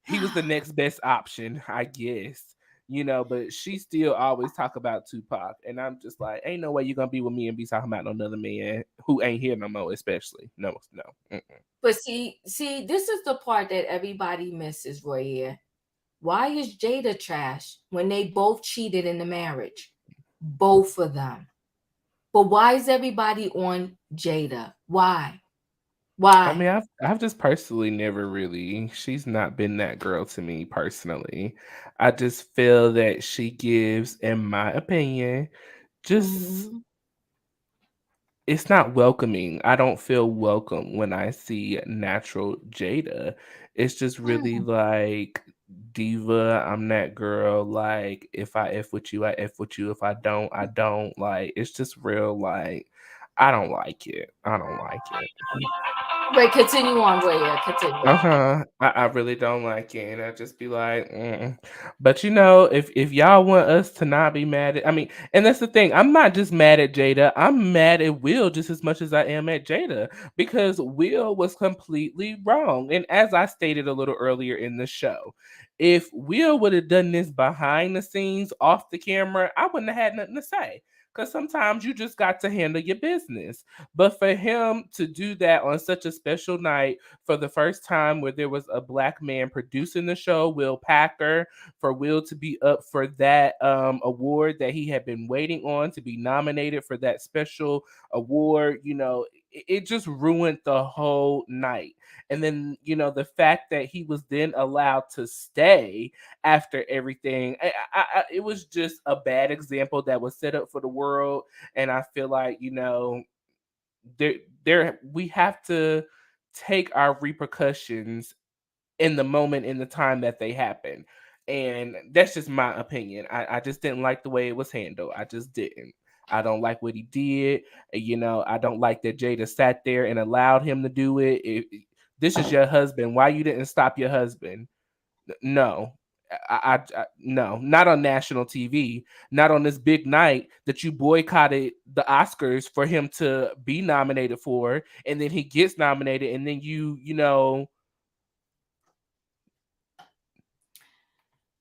he was the next best option, I guess. But she still always talk about Tupac. And I'm just like, ain't no way you're gonna be with me and be talking about another man who ain't here no more, especially. No, no. Mm-mm.
But see, this is the part that everybody misses, Royaire. Why is Jada trash when they both cheated in the marriage? Both of them. But why is everybody on Jada? Why?
I
Why?
mean, I've just personally never really. She's not been that girl to me personally. I just feel that she gives, in my opinion, just
Mm-hmm.
it's not welcoming. I don't feel welcome when I see natural Jada. It's just really like diva. I'm that girl. Like if I f with you, I f with you. If I don't, I don't. Like it's just real. Like I don't like it. I don't like it.
Wait, continue on, Royaire. Continue.
Uh-huh. I really don't like it, and I just be like, mm. But if y'all want us to not be mad at, I mean, and that's the thing. I'm not just mad at Jada. I'm mad at Will just as much as I am at Jada because Will was completely wrong. And as I stated a little earlier in the show, if Will would have done this behind the scenes, off the camera, I wouldn't have had nothing to say. Because sometimes you just got to handle your business. But for him to do that on such a special night for the first time where there was a black man producing the show, Will Packer, for Will to be up for that award that he had been waiting on to be nominated for that special award, it just ruined the whole night. And then, the fact that he was then allowed to stay after everything, it was just a bad example that was set up for the world. And I feel like, there we have to take our repercussions in the moment in the time that they happen. And that's just my opinion. I just didn't like the way it was handled. I just didn't. I don't like what he did. I don't like that Jada sat there and allowed him to do it. This is your husband. Why you didn't stop your husband? No. No, not on national TV, not on this big night that you boycotted the Oscars for him to be nominated for, and then he gets nominated, and then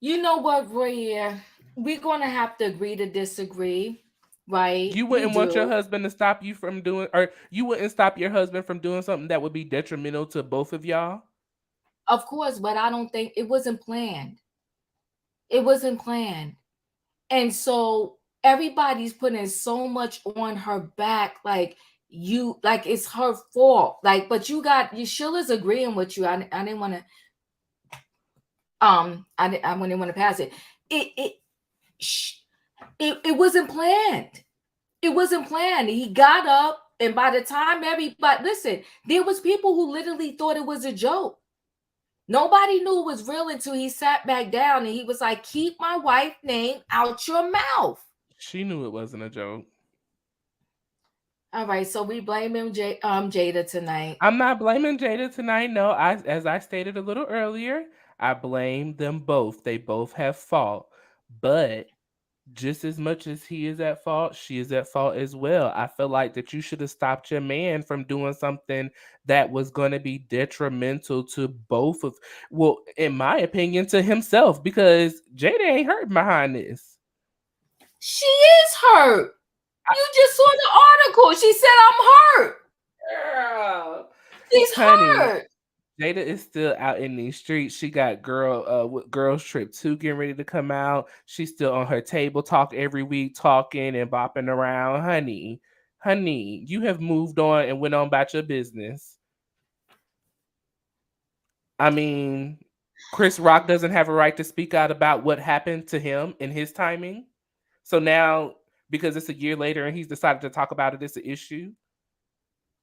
You know what, Royaire? We're gonna have to agree to disagree, right?
you
We
wouldn't want your
do.
husband to stop you from doing, or you wouldn't stop your husband from doing something that would be detrimental to both of y'all.
Of course, but I don't think it wasn't planned. It wasn't planned. And so everybody's putting so much on her back, like it's her fault. Like, but you Sheila's agreeing with you. I didn't want to I wouldn't want to pass it. It it, sh- it wasn't planned. It wasn't planned. He got up, and by the time everybody listen, there was people who literally thought it was a joke. Nobody knew it was real until he sat back down and he was like, "Keep my wife's name out your mouth."
She knew it wasn't a joke.
All right, so we blame Jada tonight.
I'm not blaming Jada tonight. No, as I stated a little earlier, I blame them both. They both have fault. But just as much as he is at fault, she is at fault as well. I feel like that you should have stopped your man from doing something that was going to be detrimental to both of, well, in my opinion, to himself, because Jada ain't hurt behind this.
She is hurt. You just saw the article. She said I'm hurt.
Girl,
She's
honey,
hurt.
Jada is still out in these streets. She got Girls Trip 2 getting ready to come out. She's still on her table talk every week, talking and bopping around. Honey, you have moved on and went on about your business. I mean, Chris Rock doesn't have a right to speak out about what happened to him in his timing. So now, because it's a year later and he's decided to talk about it, it's an issue.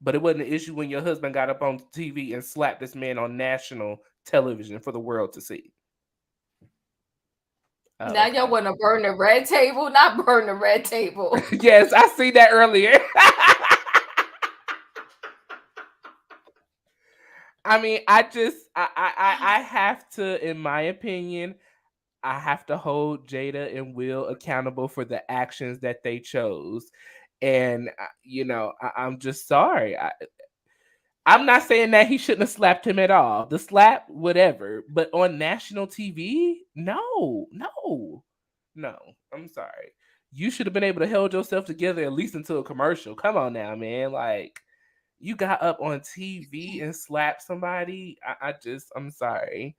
But it wasn't an issue when your husband got up on TV and slapped this man on national television for the world to see. Oh,
Now y'all
okay.
want to burn the red table? Not burn the red table.
Yes, I see that earlier. I mean, I have to, in my opinion, I have to hold Jada and Will accountable for the actions that they chose. And, I'm just sorry. I'm not saying that he shouldn't have slapped him at all. The slap, whatever. But on national TV, no. I'm sorry. You should have been able to hold yourself together at least until a commercial. Come on now, man. Like, you got up on TV and slapped somebody. I'm sorry.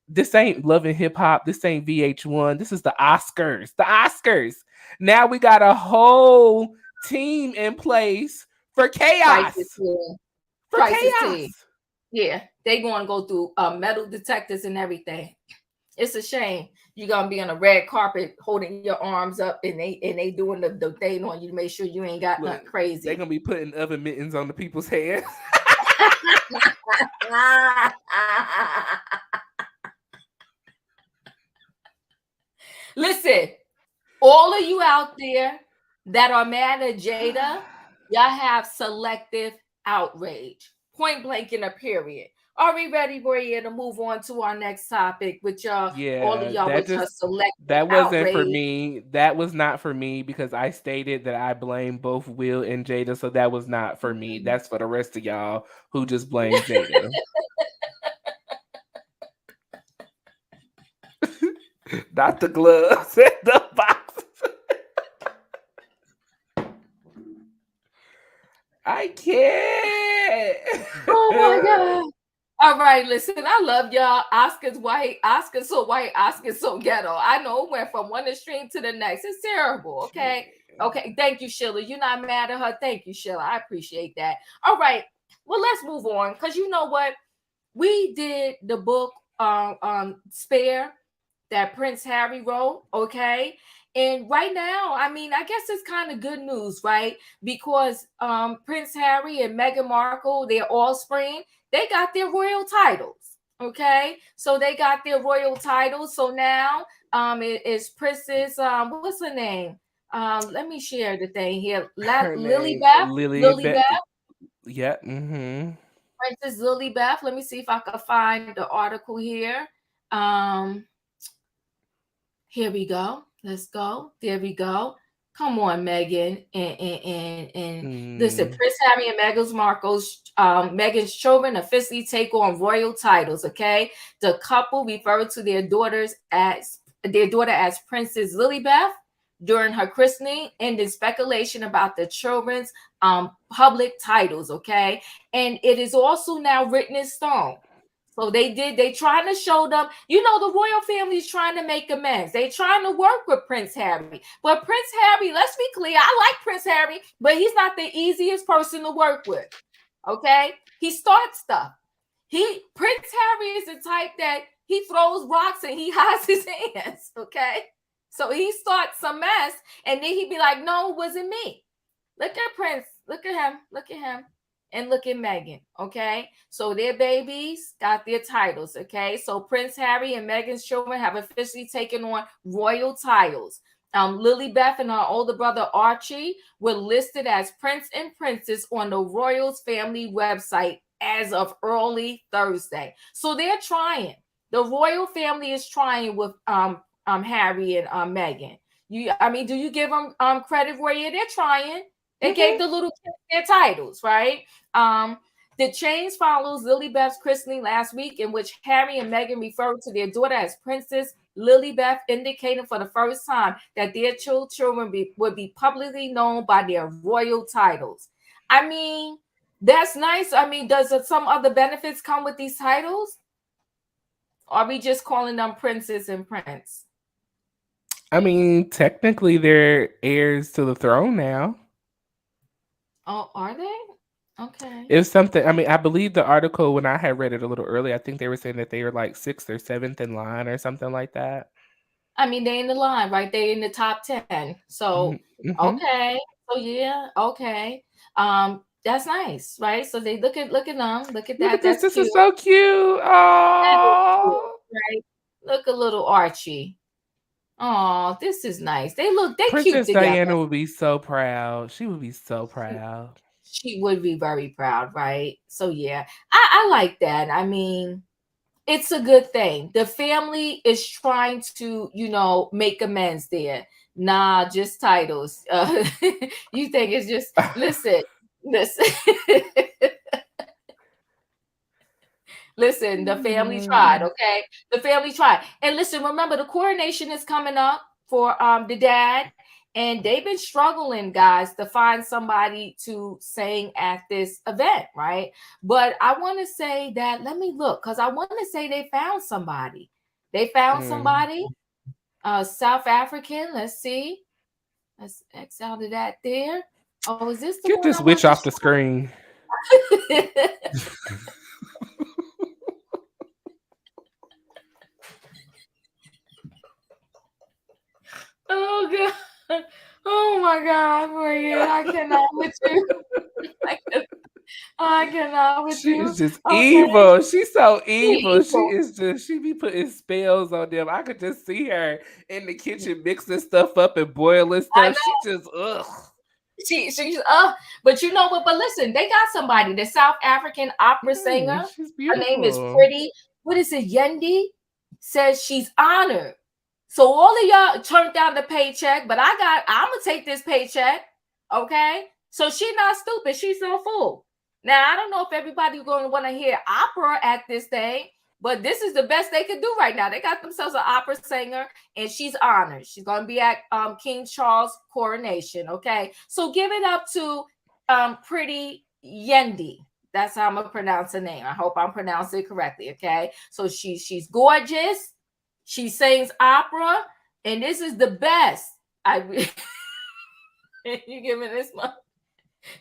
This ain't Love and Hip Hop. This ain't VH1. This is the Oscars. The Oscars. Now we got a whole team in place for chaos. For
Crisis
chaos.
team. Yeah, they going to go through metal detectors and everything. It's a shame you're gonna be on a red carpet holding your arms up and they doing the thing on you to make sure you ain't got nothing crazy.
They're gonna be putting oven mittens on the people's hands.
Listen, all of you out there that are mad at Jada, y'all have selective outrage. Point blank in a period. Are we ready, Royaire, to move on to our next topic with y'all?
Yeah,
all of y'all with your selective
that wasn't
outrage.
for me. That was not for me because I stated that I blame both Will and Jada, so that was not for me. That's for the rest of y'all who just blame Jada. Not the gloves and the boxes. I can't.
Oh my God. All right, listen, I love y'all. Oscar's white, Oscar's so white, Oscar's so ghetto. I know it went from one extreme to the next. It's terrible. Okay. Okay. Thank you, Sheila. You're not mad at her. Thank you, Sheila. I appreciate that. All right. Well, let's move on. Because you know what? We did the book Spare that Prince Harry wrote. Okay. And right now, I mean, I guess it's kind of good news, right? Because Prince Harry and Meghan Markle, their offspring, they got their royal titles. Okay, so they got their royal titles. So now it's Princess what's her name? Let me share the thing here. Lily Beth. Lily Beth.
Yeah. Mm-hmm.
Princess Lily Beth. Let me see if I can find the article here. Here we go. Let's go. There we go. Come on, Megan. And listen, Prince Harry and Meghan's children officially take on royal titles. Okay. The couple referred to their daughter as Princess Lilibeth during her christening, ending speculation about the children's public titles. Okay. And it is also now written in stone. So they trying to show them, the royal family is trying to make amends. They trying to work with Prince Harry. But Prince Harry, let's be clear, I like Prince Harry, but he's not the easiest person to work with. Okay? He starts stuff. Prince Harry is the type that he throws rocks and he hides his hands. Okay? So he starts some mess and then he'd be like, no, it wasn't me. Look at Prince. Look at him. And look at Meghan, okay? So their babies got their titles, okay? So Prince Harry and Meghan's children have officially taken on royal titles. Lily Beth and her older brother Archie were listed as Prince and Princess on the Royals family website as of early Thursday. So they're trying. The royal family is trying with Harry and Meghan. Do you give them credit for it? They're trying. They gave the little kids their titles, right? The change follows Lily Beth's christening last week, in which Harry and Meghan referred to their daughter as Princess Lily Beth, indicating for the first time that their children would be publicly known by their royal titles. I mean, That's nice. I mean, does some other benefits come with these titles? Or are we just calling them princess and prince?
I mean, technically, they're heirs to the throne now.
Oh, are they? Okay.
It's something. I mean, I believe the article when I had read it a little early. I think they were saying that they were like sixth or seventh in line or something like that.
I mean, they in the line, right? They in the top 10. So,
Mm-hmm.
okay. So yeah, okay. That's nice, right? So they look at them, look at
Look
that.
at this.
That's
This
cute.
is so cute.
That is cute,
Oh,
right? Look a little Archie. Oh, this is nice. They cute
Princess
together.
Diana would be so proud. She would be so
She,
proud.
she would be very proud, right? So yeah, I like that. I mean, it's a good thing. The family is trying to, make amends there. Nah, just titles. You think it's just listen. Listen, the family tried, okay? The family tried. And listen, remember the coronation is coming up for the dad, and they've been struggling, guys, to find somebody to sing at this event, right? But I want to say that let me look cuz I want to say they found somebody. They found
Mm.
somebody, South African. Let's see. Let's X out of that there. Oh, is this the
Get
one I
this
want
witch
to
off the screen.
show? Oh god. Oh my god, Royaire, I cannot with you. I, can, I cannot with
She
you.
is just
Okay.
evil. She's so
She
evil. She
evil.
is just, she be putting spells on them. I could just see her in the kitchen mixing stuff up and boiling
I
stuff. She
know
just, ugh.
she's but you know what? But listen, they got somebody, the South African opera singer.
She's
Her name is
beautiful.
Pretty. What is it? Yendi says she's honored. So all of y'all turned down the paycheck, but I'm gonna take this paycheck. Okay. So she's not stupid, she's so fool. Now I don't know if everybody's gonna want to hear opera at this thing, but this is the best they could do right now. They got themselves an opera singer, and she's honored. She's gonna be at King Charles' coronation. Okay. So give it up to Pretty Yendi. That's how I'm gonna pronounce her name. I hope I'm pronouncing it correctly. Okay. So she's gorgeous. She sings opera, and this is the best. I you give me this one.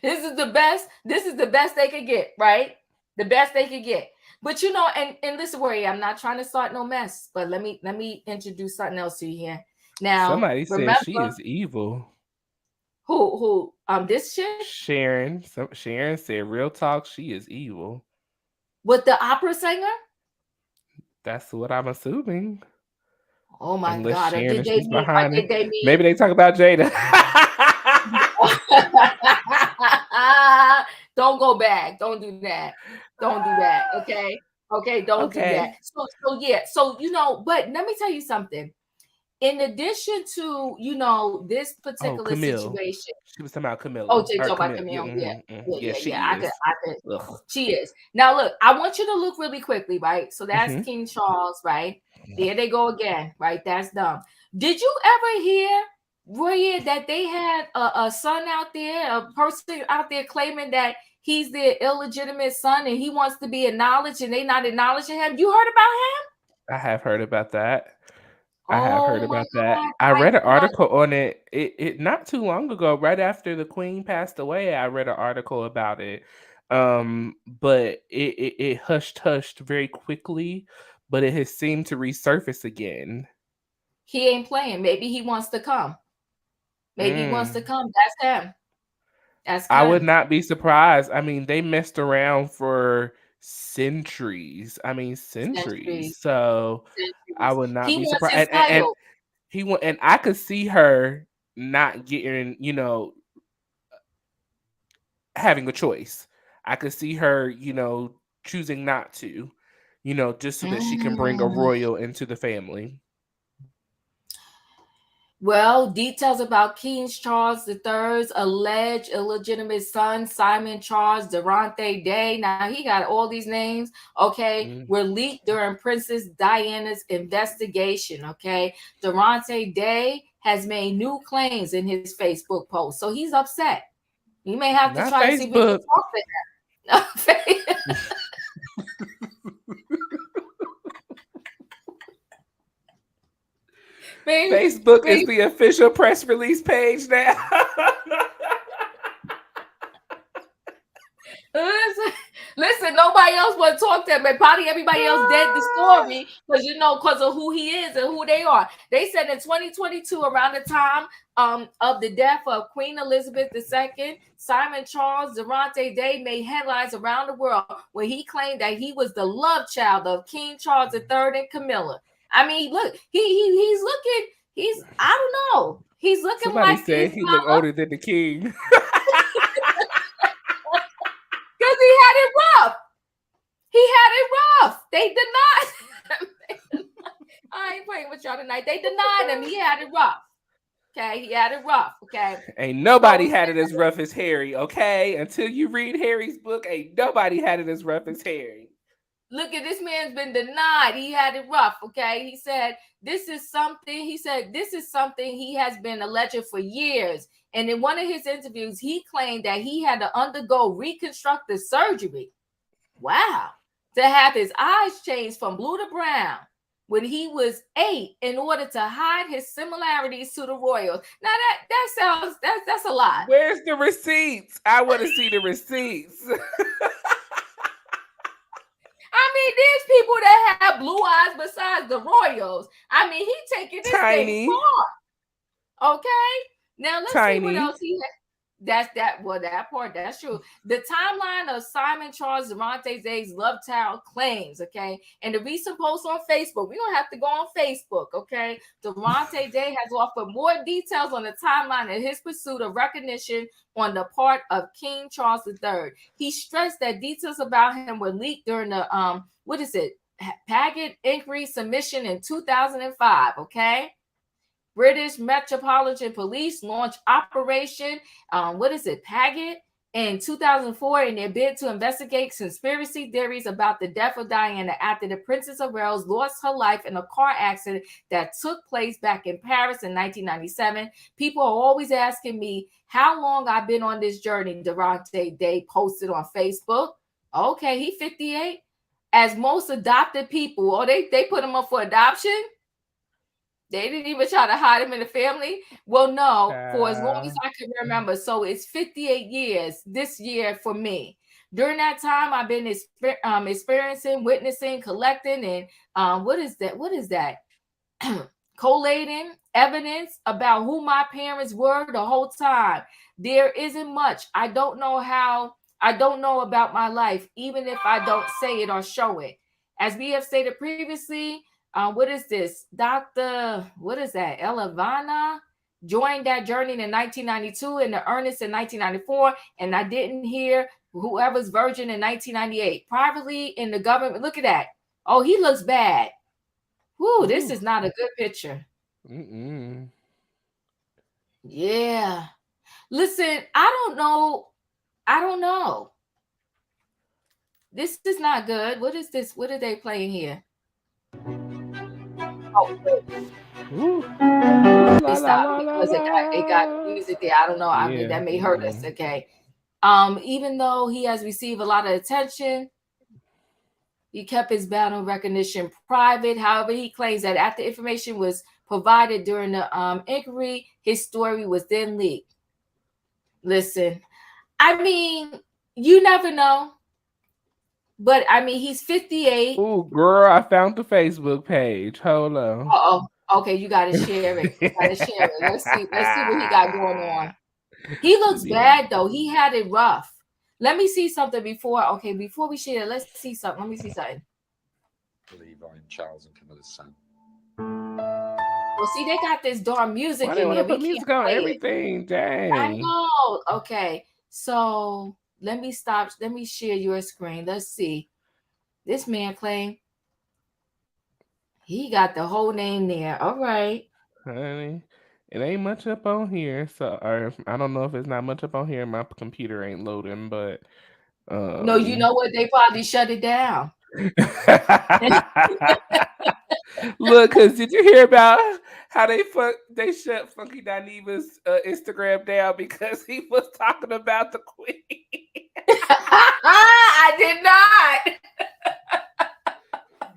This is the best. This is the best they could get, right? The best they could get. But and listen, worry, I'm not trying to start no mess. But let me introduce something else to you here. Now,
Somebody says
remember
she is evil.
who this chick
Sharon said, real talk, she is evil.
with the opera singer?
That's what I'm assuming.
Oh my
Unless
God! Or
Sharon
did
is
they
she's
mean? Or
behind
did
it.
they mean?
Maybe they talk about Jada.
Don't go back. Don't do that. Don't do that. Okay. Okay. Don't do that.
Okay.
So yeah. So but let me tell you something. In addition to this
Oh,
particular
Camille.
situation.
She was talking about
Oh,
Camilla.
J.
Or
Joe by
Camille. Yeah,
Camille. Yeah. Yeah.
yeah,
Yeah.
she
Yeah. I could.
is.
I could.
Ugh.
She is. Now look. I want you to look really quickly, right? So that's
Hmm.
King Charles, right? There they go again, right? That's dumb. Did you ever hear, Roya, that they had a son out there, a person out there claiming that he's their illegitimate son and he wants to be acknowledged and they not acknowledging him? You heard about him?
I have heard about that. I have heard
Oh my
about that.
God.
I
I
read an
cannot.
article on it. It not too long ago, right after the Queen passed away. I read an article about it. But it hushed very quickly, but it has seemed to resurface again.
He ain't playing. Maybe he wants to come. Maybe he wants to
Mm.
come. That's him. That's
I would
him.
not be surprised. I mean, they messed around for centuries. I mean, centuries.
Centuries.
So I
Centuries.
would not
He
be
wants
surprised.
his
And
title.
he went, and I could see her not getting, having a choice. I could see her, choosing not to, just so that she can bring a
Mm.
royal into the family.
Well, details about King Charles III's alleged illegitimate son, Simon Charles Durante Day. Now, he got all these names, okay,
Mm.
were leaked during Princess Diana's investigation, okay? Durante Day has made new claims in his Facebook post, so he's upset. You may have to
Not
try to see if we can
Facebook.
talk to him.
Facebook is the official press release page now.
Listen, nobody else want to talk to him, but probably everybody else dead the story because of who he is and who they are. They said in 2022, around the time of the death of Queen Elizabeth II, Simon Charles Durante Day made headlines around the world when he claimed that he was the love child of King Charles III and Camilla. I mean, look, he's looking. I don't know. He's looking.
Somebody
like
said he looked older than the king.
Because he had it rough. They denied. I ain't playing with y'all tonight. They denied him. He had it rough. Okay, he had it rough. Okay,
ain't nobody had it as rough as Harry. Okay, until you read Harry's book, ain't nobody had it as rough as Harry.
Look at this man's been denied. He had it rough. Okay, he said this is something. He said this is something he has been alleged for years. And in one of his interviews, he claimed that he had to undergo reconstructive surgery. Wow. To have his eyes changed from blue to brown when he was 8 in order to hide his similarities to the royals. Now that sounds that's a lot.
Where's the receipts? I want to see the receipts.
I mean, there's people that have blue eyes besides the royals. I mean, he taking this thing far. Okay. Now let's see what else he had. That part, that's true. The timeline of Simon Charles Durante Day's love child claims, okay, and the recent post on Facebook, we don't have to go on Facebook, okay. Durante Day has offered more details on the timeline of his pursuit of recognition on the part of King Charles III. He stressed that details about him were leaked during the Paget inquiry submission in 2005, okay. British Metropolitan Police launched Operation Paget in 2004 in their bid to investigate conspiracy theories about the death of Diana after the Princess of Wales lost her life in a car accident that took place back in Paris in 1997. People are always asking me how long I've been on this journey. Durante Day posted on Facebook. Okay, he's 58. As most adopted people, they put him up for adoption. They didn't even try to hide him in the family. Well, no, for as long as I can remember. So it's 58 years this year for me. During that time, I've been experiencing, witnessing, collecting, and what is that? Collating evidence about who my parents were the whole time. There isn't much. I don't know about my life, even if I don't say it or show it. As we have stated previously, what is this? Elevana joined that journey in 1992 and the Ernest in 1994. And I didn't hear whoever's virgin in 1998. Privately in the government. Look at that. Oh, he looks bad. Whoo, this is not a good picture. Yeah. Listen, I don't know. This is not good. What is this? What are they playing here? Oh, they stopped because it got music there. I don't know. I mean, that may hurt us. Okay. Even though he has received a lot of attention, he kept his battle recognition private. However, he claims that after information was provided during the inquiry, his story was then leaked. Listen, I mean, you never know. But I mean, he's 58.
Oh, girl, I found the Facebook page. Hold on.
Oh, okay, you gotta share it. Let's see what he got going on. He looks bad though. He had it rough. Let me see something before we share it, let's see something. Let me see something.
Levi and Charles and Camilla's son.
Well, see, they got this darn music in there.
We put music on everything. Dang.
I know. Okay, so let me stop. Let me share your screen. Let's see. This man claimed he got the whole name there. All right.
Honey, it ain't much up on here. So, or I don't know if it's not much up on here. My computer ain't loading, but
no, you know what? They probably shut it down.
Look, cause did you hear about how they shut Funky Diva's Instagram down because he was talking about the Queen? I
did not.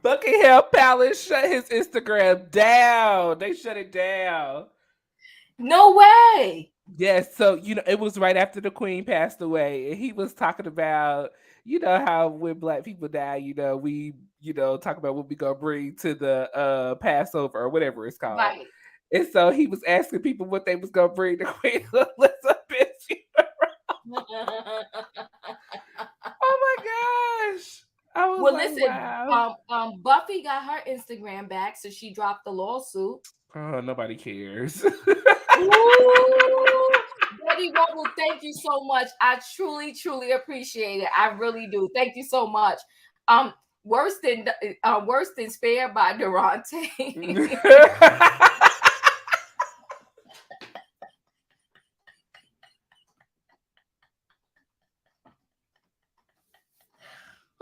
Buckingham Hair Palace shut his Instagram down. They shut it down.
No way.
Yes, so it was right after the Queen passed away, and he was talking about, how when Black people die, we, talk about what we gonna bring to the Passover or whatever it's called.
Right.
And so he was asking people what they was gonna bring to Queen Elizabeth. Oh my gosh. I was
listen,
wow.
Buffy got her Instagram back, so she dropped the lawsuit.
Oh, nobody cares.
Ooh, Betty Rubble, thank you so much. I truly, truly appreciate it. I really do. Thank you so much. Worse than Spare by Durante.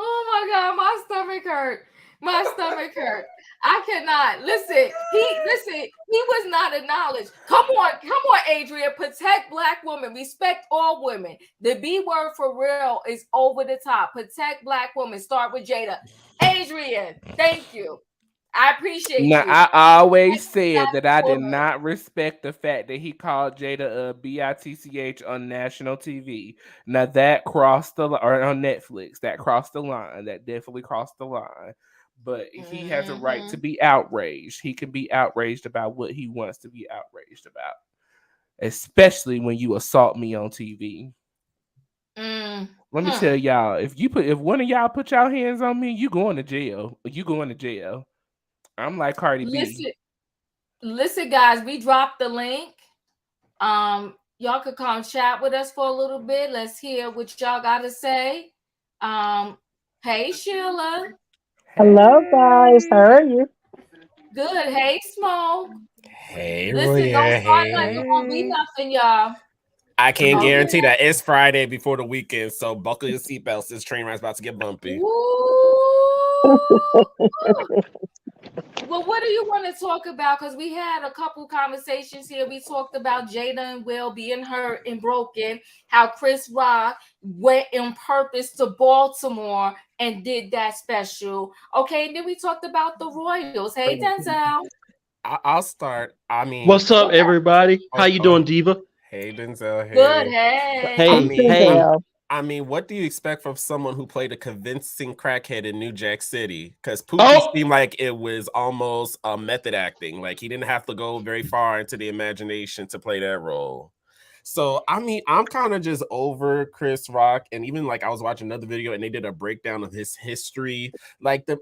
Oh my God, my stomach hurt. My stomach hurt. I cannot. Listen, he was not acknowledged. Come on, Adrian. Protect Black women. Respect all women. The B word for real is over the top. Protect Black women. Start with Jada. Adrian, thank you. I appreciate
now,
you.
I always said that I did not respect the fact that he called Jada a bitch on national TV. Now that crossed the line, or on Netflix, that crossed the line. That definitely crossed the line. But he has a right to be outraged. He can be outraged about what he wants to be outraged about, especially when you assault me on TV. Let me tell y'all, if one of y'all put y'all hands on me, you going to jail. You going to jail. I'm like Cardi B.
Listen, guys, we dropped the link. Y'all could come chat with us for a little bit. Let's hear what y'all got to say. Hey, Sheila.
Hello, guys. How are you?
Good. Hey, Smoke.
Hey,
Listen, don't start nothing. It won't be nothing, y'all.
I can't guarantee that. It's Friday before the weekend, so buckle your seatbelts. This train ride's about to get bumpy.
Well, what do you want to talk about? Because we had a couple conversations here. We talked about Jada and Will being hurt and broken, how Chris Rock went on purpose to Baltimore and did that special. Okay, and then we talked about the Royals. Hey, Denzel.
I'll start. I mean,
what's up, everybody? How you doing, Diva?
Hey, Denzel. Hey.
Good. Hey.
Hey,
I mean, what do you expect from someone who played a convincing crackhead in New Jack City? Because Pookie seemed like it was almost method acting. Like he didn't have to go very far into the imagination to play that role. So, I mean, I'm kind of just over Chris Rock. And even like I was watching another video and they did a breakdown of his history. Like the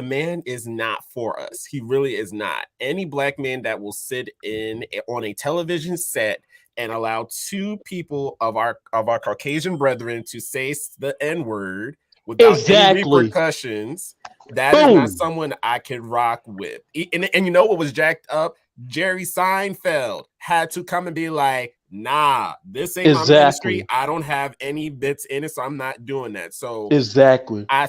man is not for us. He really is not. Any Black man that will sit on a television set and allow two people of our Caucasian brethren to say the N-word without any repercussions, that is not someone I could rock with. And you know what was jacked up? Jerry Seinfeld had to come and be like, nah, this ain't my ministry. I don't have any bits in it, so I'm not doing that. So as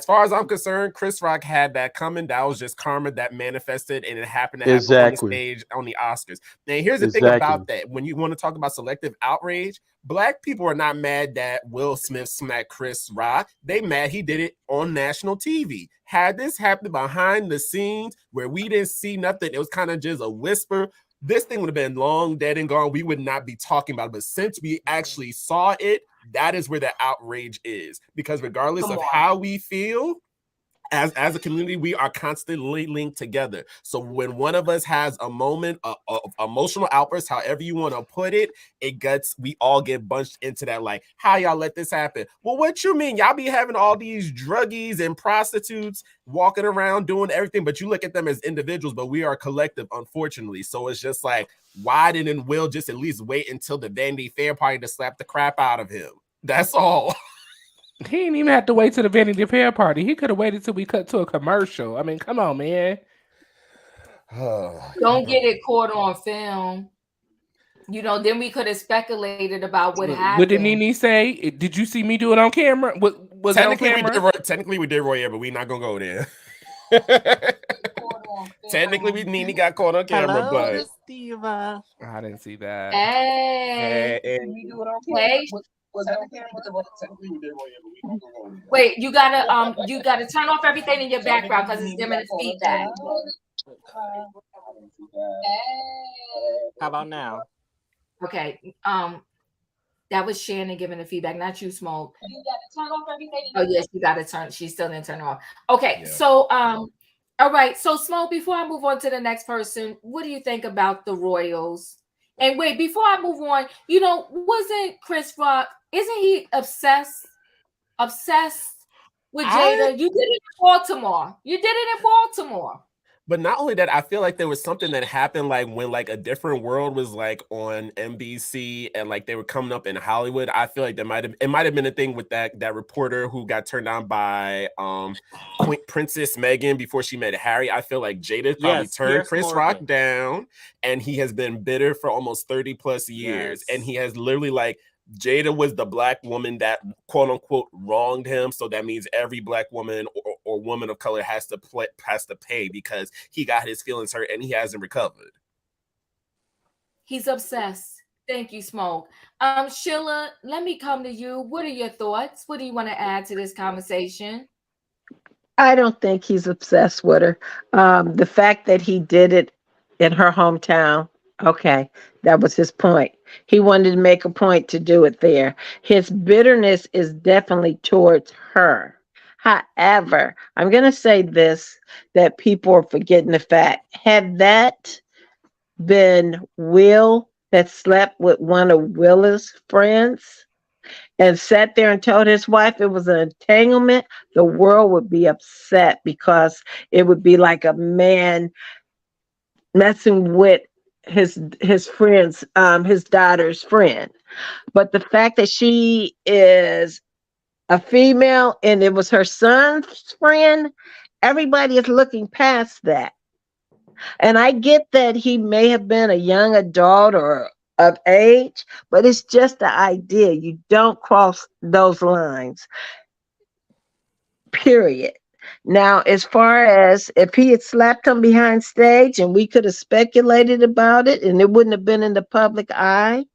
far as I'm concerned, Chris Rock had that coming. That was just karma that manifested, and it happened to happen on the stage on the Oscars. Now, here's the thing about that. When you want to talk about selective outrage, Black people are not mad that Will Smith smacked Chris Rock. They mad he did it on national TV. Had this happened behind the scenes where we didn't see nothing, it was kind of just a whisper, this thing would have been long dead and gone. We would not be talking about it. But since we actually saw it, that is where the outrage is. Because regardless of how we feel, as a community, we are constantly linked together. So when one of us has a moment of emotional outburst, however you want to put it, we all get bunched into that, like, how y'all let this happen? Well, what you mean? Y'all be having all these druggies and prostitutes walking around doing everything, but you look at them as individuals, but we are collective, unfortunately. So it's just like, why didn't Will just at least wait until the Vanity Fair party to slap the crap out of him? That's all.
He didn't even have to wait to the Vanity Fair party. He could have waited till we cut to a commercial. I mean, come on, man.
Don't get it caught on film. You know, then we could have speculated about what happened.
What did Nene say? Did you see me do it on camera? Was it on camera?
Technically, we did Royaire, but we're not going to go there. Technically, Nene got caught on camera, but
Diva. I didn't see that.
Hey.
Hey.
Hey. Wait, you gotta turn off everything in your background because it's giving us feedback.
How about now?
Okay. That was Shannon giving the feedback, not you, Smoke. You gotta turn off everything. Oh yes, you gotta turn. She still didn't turn it off. Okay, yeah. So all right. So Smoke, before I move on to the next person, what do you think about the Royals? And wait, before I move on, wasn't Chris Rock? Isn't he obsessed with Jada? You did it in Baltimore.
But not only that, I feel like there was something that happened like when like A Different World was like on NBC and like they were coming up in Hollywood. I feel like it might have been a thing with that reporter who got turned on by Princess Megan before she met Harry. I feel like Jada probably turned Chris Rock down, and he has been bitter for almost 30 plus years. Yes. And he has literally like, Jada was the black woman that quote unquote wronged him. So that means every black woman or woman of color has to pay because he got his feelings hurt and he hasn't recovered.
He's obsessed. Thank you, Smoke. Sheila, let me come to you. What are your thoughts? What do you want to add to this conversation?
I don't think he's obsessed with her. The fact that he did it in her hometown, okay, that was his point. He wanted to make a point to do it there. His bitterness is definitely towards her. However, I'm going to say this, that people are forgetting the fact. Had that been Will that slept with one of Willa's friends and sat there and told his wife it was an entanglement, the world would be upset because it would be like a man messing with his friends, his daughter's friend. But the fact that she is a female and it was her son's friend, everybody is looking past that. And I get that he may have been a young adult or of age, but it's just the idea. You don't cross those lines, period. Now, as far as if he had slapped him behind stage and we could have speculated about it and it wouldn't have been in the public eye,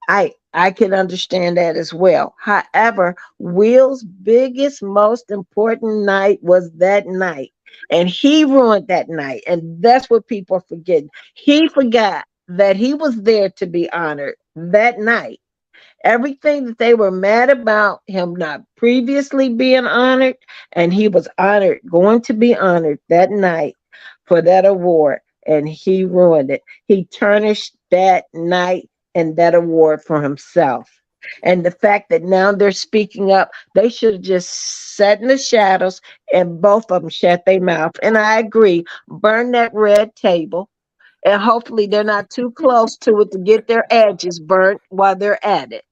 I can understand that as well. However, Will's biggest, most important night was that night. And he ruined that night. And that's what people are forgetting. He forgot that he was there to be honored that night. Everything that they were mad about him not previously being honored, and he was honored, going to be honored that night for that award, and he ruined it. He tarnished that night and that award for himself. And the fact that now they're speaking up, they should have just sat in the shadows and both of them shut their mouth. And I agree, burn that red table. And hopefully they're not too close to it to get their edges burnt while they're at it.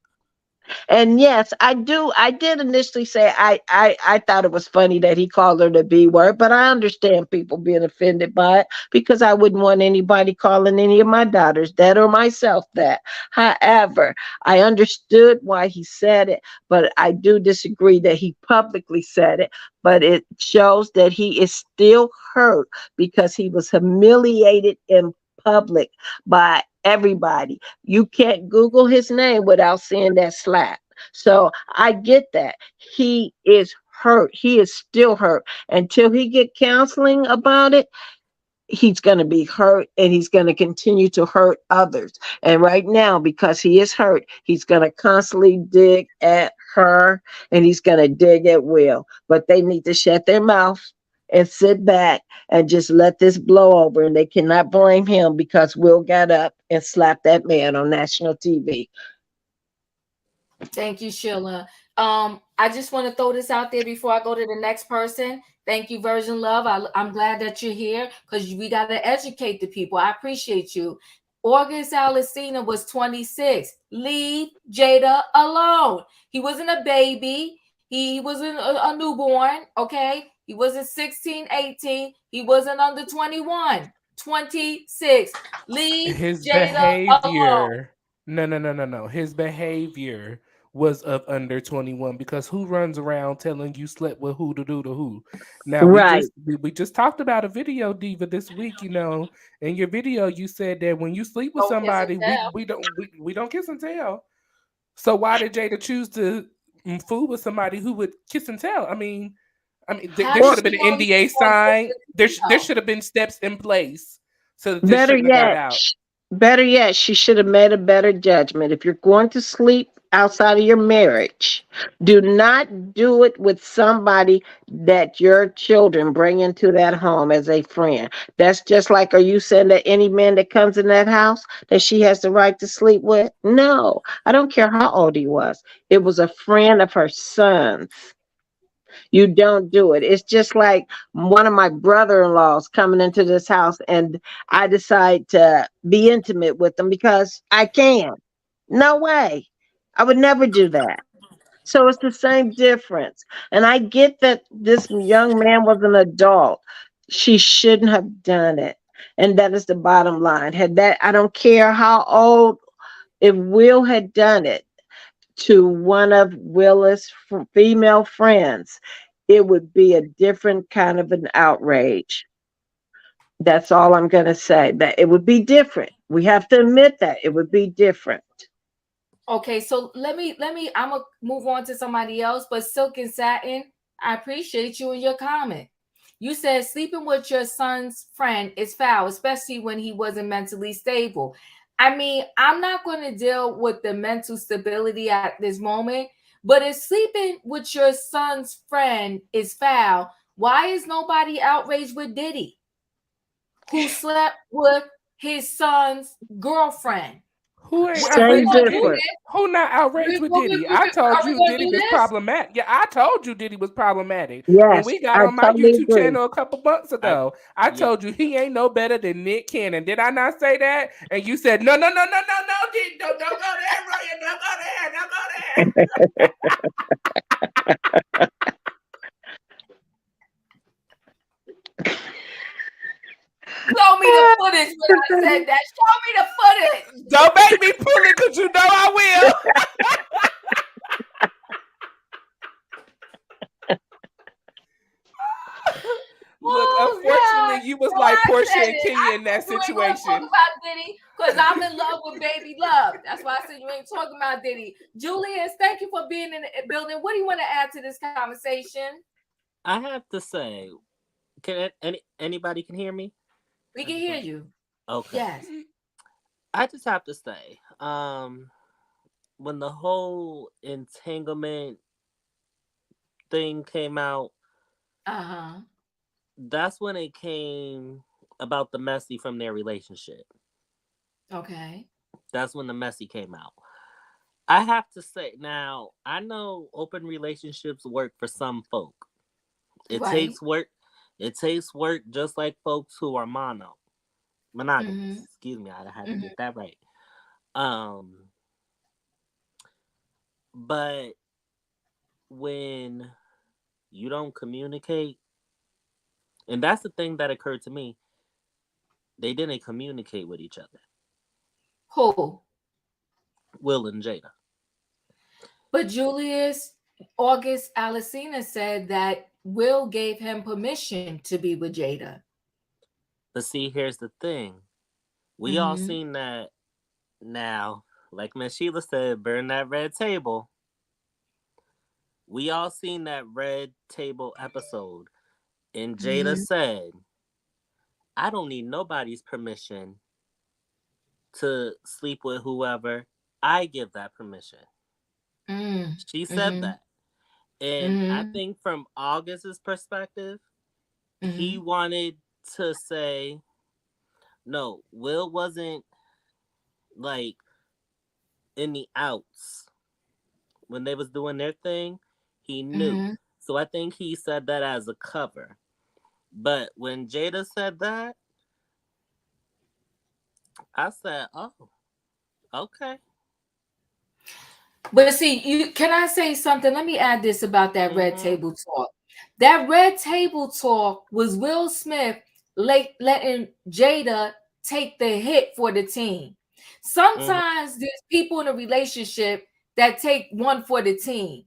And yes, I do. I did initially say I thought it was funny that he called her the B word, but I understand people being offended by it because I wouldn't want anybody calling any of my daughters that or myself that. However, I understood why he said it, but I do disagree that he publicly said it. But it shows that he is still hurt because he was humiliated in public by everybody. You can't Google his name without seeing that slap. So I get that. He is hurt. He is still hurt. Until he get counseling about it, he's going to be hurt and he's going to continue to hurt others. And right now, because he is hurt, he's going to constantly dig at her and he's going to dig at Will. But they need to shut their mouth and sit back and just let this blow over. And they cannot blame him because Will got up and slapped that man on national TV.
Thank you, Sheila. I just want to throw this out there before I go to the next person. Thank you, Virgin Love. I'm glad that you're here because we got to educate the people. I appreciate you. August Alsina was 26. Leave Jada alone. He wasn't a baby. He wasn't a newborn, okay? He wasn't 16, 18. He wasn't under 21. 26. Leave
his
Jada
behavior.
alone.
No. His behavior was of under 21 because who runs around telling you slept with who to do to who? Now
right.
we just talked about a video, Diva, this week. In your video you said that when you sleep with somebody, we don't kiss and tell. So why did Jada choose to fool with somebody who would kiss and tell. I mean, there
How
should have
did
been
she
an
know he
NDA
was going to
signed.
the
There
casino?
should have been steps in place so that this
Better
shouldn't have got
yet,
out.
better yet, she should have made a better judgment. If you're going to sleep outside of your marriage, do not do it with somebody that your children bring into that home as a friend. That's just like, are you saying that any man that comes in that house that she has the right to sleep with? No, I don't care how old he was. It was a friend of her son's. You don't do it. It's just like one of my brother-in-laws coming into this house and I decide to be intimate with them because I can. No way. I would never do that. So it's the same difference. And I get that this young man was an adult. She shouldn't have done it. And that is the bottom line. Had that, I don't care how old, if Will had done it to one of Willis' female friends, it would be a different kind of an outrage. That's all I'm going to say. That it would be different. We have to admit that it would be different.
Okay, so let me I'm gonna move on to somebody else, but Silk and Satin, I appreciate you and your comment. You said sleeping with your son's friend is foul, especially when he wasn't mentally stable. I mean, I'm not going to deal with the mental stability at this moment, but if sleeping with your son's friend is foul, why is nobody outraged with Diddy, who slept with his son's girlfriend?
Who ain't
If we're
Same
outraged with
gonna do
Diddy?
difference.
this,
Who not outraged with Diddy? I told
are we
you
gonna
Diddy
do
was
this?
problematic. Yeah, I told you Diddy was problematic. When
Yes,
we got
I
on my
totally
YouTube
agree.
channel a couple months ago, I
Yeah.
told you he ain't no better than Nick Cannon. Did I not say that? And you said, no, Diddy, don't go there, Royaire, don't go there, don't go there.
Show me the footage when I said that. Show me the footage.
Don't make me pull it because you know I will. Look, unfortunately, you was
So
like
I
Portia
said
and
it.
Kenya
I
in that
said you ain't gonna talk
situation.
about Diddy because I'm in love with Baby Love. That's why I said you ain't talking about Diddy. Julius, thank you for being in the building. What do you want to add to this conversation?
I have to say, can anybody can hear me?
We can hear you.
Okay.
Yes.
I just have to say, when the whole entanglement thing came out, that's when it came about the messy from their relationship.
Okay.
That's when the messy came out. I have to say, now, I know open relationships work for some folk. It takes work. It takes work just like folks who are monogamous. Excuse me, I had to get that right. But when you don't communicate, and that's the thing that occurred to me, they didn't communicate with each other.
Who?
Will and Jada.
But Julius, August Alsina said that Will gave him permission to be with Jada.
But see, here's the thing. We all seen that now. Like Miss Sheila said, burn that red table. We all seen that red table episode. And Jada said, I don't need nobody's permission to sleep with whoever. I give that permission. She said that. And I think from August's perspective, he wanted to say, no, Will wasn't like in the outs when they was doing their thing. He knew. So I think he said that as a cover. But when Jada said that, I said, oh, okay.
But see, can I say something? Let me add this about that red table talk. That red table talk was Will Smith letting Jada take the hit for the team. Sometimes there's people in a relationship that take one for the team.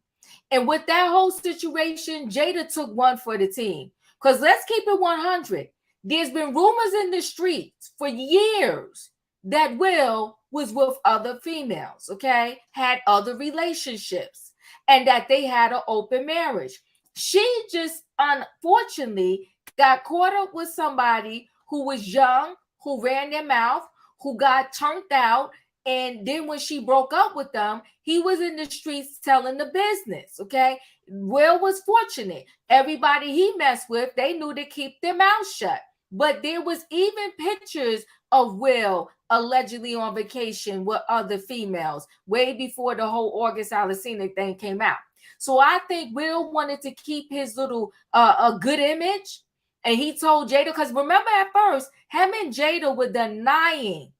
And with that whole situation, Jada took one for the team. Because let's keep it 100. There's been rumors in the streets for years that Will was with other females, okay? Had other relationships. and that they had an open marriage. She just unfortunately got caught up with somebody who was young, who ran their mouth, who got turned out. And then when she broke up with them, he was in the streets telling the business. Okay. Will was fortunate. Everybody he messed with, they knew to keep their mouth shut. But there was even pictures of Will allegedly on vacation with other females way before the whole August Alsina thing came out. So I think Will wanted to keep his little a good image. And he told Jada, because remember at first, him and Jada were denying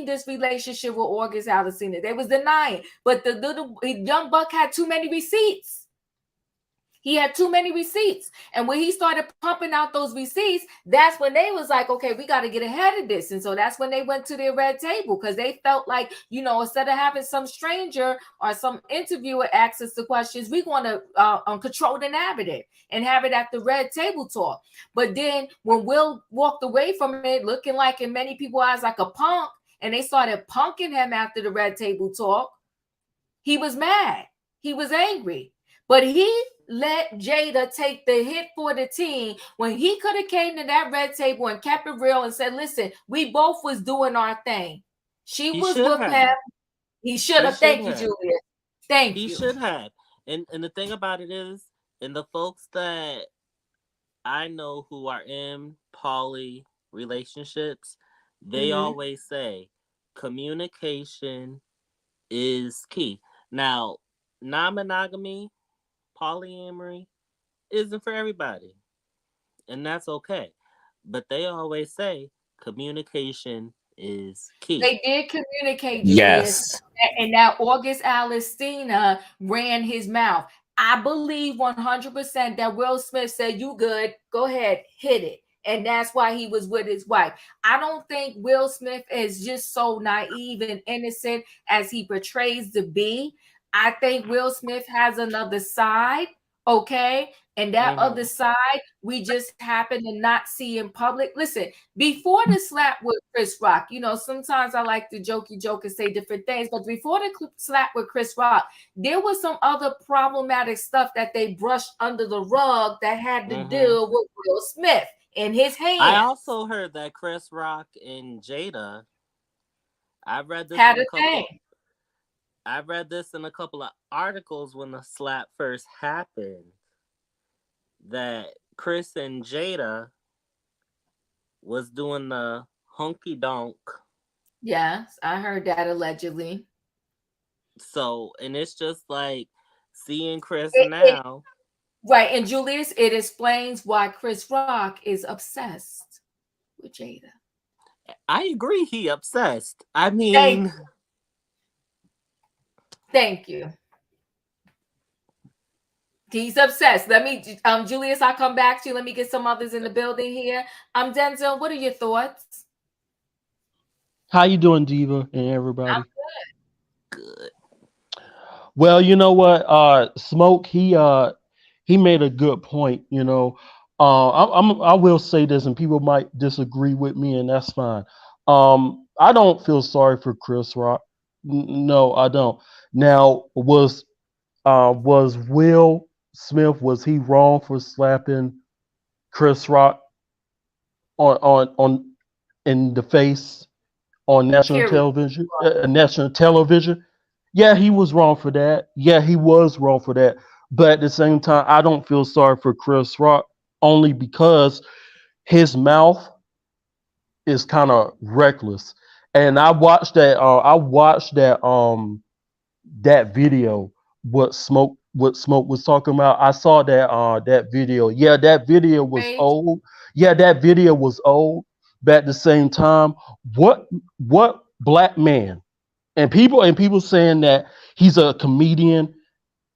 this relationship with August Alsina. They was denying. But the little young buck had too many receipts. He had too many receipts. And when he started pumping out those receipts, that's when they was like, okay, we got to get ahead of this. And so that's when they went to their red table, because they felt like, instead of having some stranger or some interviewer ask us the questions, we want to control the narrative and have it at the red table talk. But then when Will walked away from it, looking like in many people's eyes like a punk, and they started punking him after the red table talk, he was mad. He was angry. But he let Jada take the hit for the team when he could have came to that red table and kept it real and said, listen, we both was doing our thing. She was with him. He should have. Thank you, Julia. Thank you.
He should have. And the thing about it is, and the folks that I know who are in poly relationships, they always say communication is key. Now, non-monogamy, polyamory isn't for everybody, and that's okay. But they always say communication is key.
They did communicate, Julius, and that August Alsina ran his mouth. I believe 100% that Will Smith said, "You good? Go ahead, hit it." And that's why he was with his wife. I don't think Will Smith is just so naive and innocent as he portrays to be. I think Will Smith has another side, okay? And that other side, we just happen to not see in public. Listen, before the slap with Chris Rock, sometimes I like to joke and say different things, but before the slap with Chris Rock, there was some other problematic stuff that they brushed under the rug that had to deal with Will Smith in his hands.
I also heard that Chris Rock and Jada, I read this in a couple of articles when the slap first happened, that Chris and Jada was doing the honky donk.
Yes, I heard that allegedly.
So, and it's just like seeing Chris now.
Right, and Julius, it explains why Chris Rock is obsessed with Jada.
I agree, he obsessed. I mean...
Thank you. He's obsessed. Let me, Julius, I'll come back to you. Let me get some others in the building here. Denzel, what are your thoughts?
How you doing, Diva, and everybody?
I'm
good.
Well, you know what? Smoke, he made a good point. I will say this, and people might disagree with me, and that's fine. I don't feel sorry for Chris Rock. No, I don't. Now, was Will Smith, was he wrong for slapping Chris Rock on in the face on national television? Yeah, he was wrong for that. Yeah, he was wrong for that. But at the same time, I don't feel sorry for Chris Rock, only because his mouth is kind of reckless. And I watched that. That video. What Smoke was talking about. I saw that video. Yeah, that video was old. Yeah, that video was old. But at the same time, what black man and people saying that he's a comedian.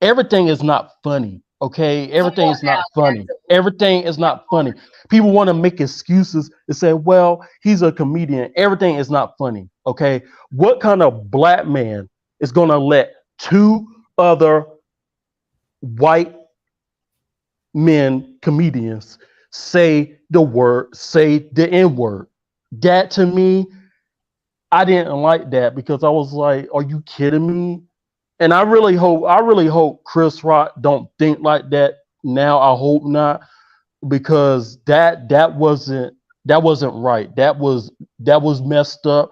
Everything is not funny. Okay, everything is not funny. Everything is not funny. People want to make excuses and say, well, he's a comedian. Everything is not funny. Okay, what kind of black man is going to let two other white men comedians say the N-word? That, to me, I didn't like that, because I was like, are you kidding me? And I really hope Chris Rock don't think like that now. I hope not, because that wasn't right. That was messed up,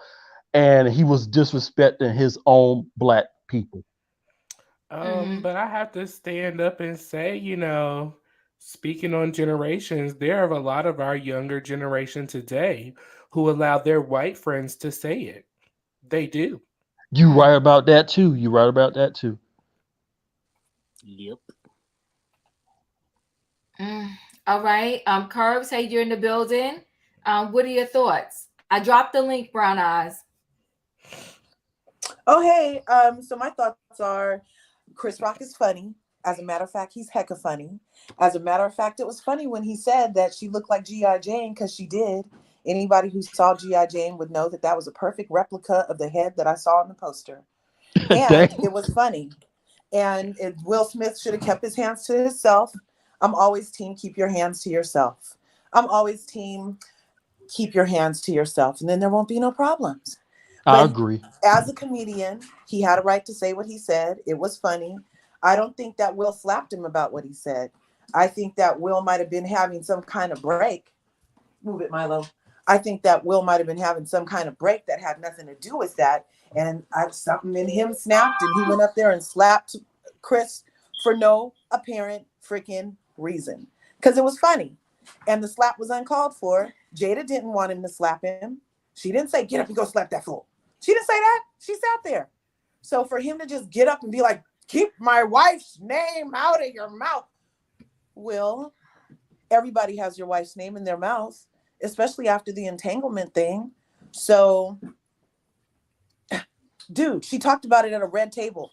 and he was disrespecting his own black people.
But I have to stand up and say, speaking on generations, there are a lot of our younger generation today who allow their white friends to say it. They do.
You right about that too. You right about that too.
Yep.
All right. Curbs, hey, you're in the building. What are your thoughts? I dropped the link, Brown Eyes.
Oh, hey. So my thoughts are Chris Rock is funny. As a matter of fact, he's hecka funny. As a matter of fact, it was funny when he said that she looked like G.I. Jane, because she did. Anybody who saw G.I. Jane would know that that was a perfect replica of the head that I saw in the poster. And it was funny. And Will Smith should have kept his hands to himself. I'm always team keep your hands to yourself. I'm always team keep your hands to yourself, and then there won't be no problems.
I agree.
As a comedian, he had a right to say what he said. It was funny. I don't think that Will slapped him about what he said. I think that Will might have been having some kind of break. Move it, Milo. I think that Will might have been having some kind of break that had nothing to do with that. And something in him snapped, and he went up there and slapped Chris for no apparent freaking reason. Because it was funny. And the slap was uncalled for. Jada didn't want him to slap him. She didn't say, get up and go slap that fool. She didn't say that. She sat there. So for him to just get up and be like, keep my wife's name out of your mouth. Will, everybody has your wife's name in their mouth, especially after the entanglement thing. So, dude, she talked about it at a red table.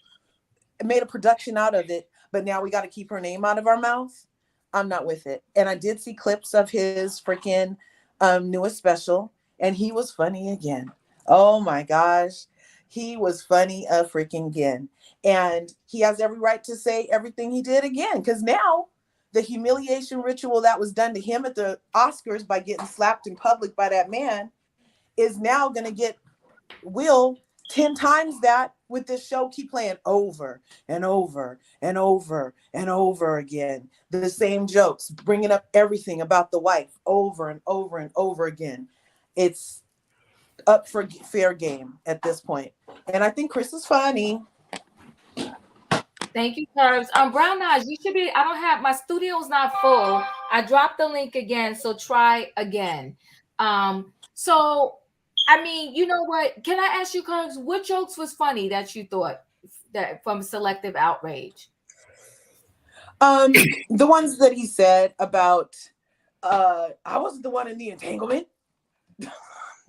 It made a production out of it, but now we got to keep her name out of our mouth. I'm not with it. And I did see clips of his freaking newest special, and he was funny again. Oh my gosh. He was funny a freaking again. And he has every right to say everything he did again, because now the humiliation ritual that was done to him at the Oscars by getting slapped in public by that man is now going to get Will 10 times that with this show keep playing over and over and over and over again. The same jokes, bringing up everything about the wife over and over and over again. It's up for fair game at this point. And I think Chris is funny.
Thank you, Curbs. Brown Eyes, you should be, I don't have, my studio's not full. I dropped the link again, so try again. So, I mean, you know what? Can I ask you, Curbs, what jokes was funny that you thought that from Selective OutRAGE?
The ones that he said about, I wasn't the one in the entanglement.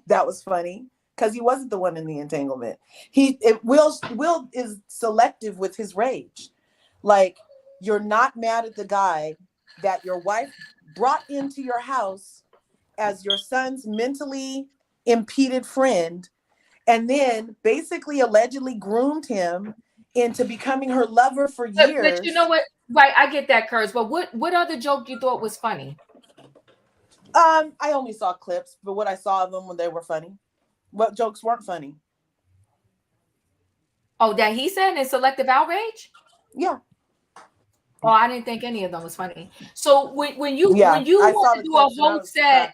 That was funny, because he wasn't the one in the entanglement. Will is selective with his rage. Like, you're not mad at the guy that your wife brought into your house as your son's mentally impeded friend, and then basically allegedly groomed him into becoming her lover for years.
But you know what? Right, I get that, Curse. But what other joke you thought was funny?
I only saw clips, but what I saw of them when they were funny. What jokes weren't funny?
Oh, that he said in Selective OutRAGE?
Yeah.
Oh, I didn't think any of them was funny. So when you want to do a whole set,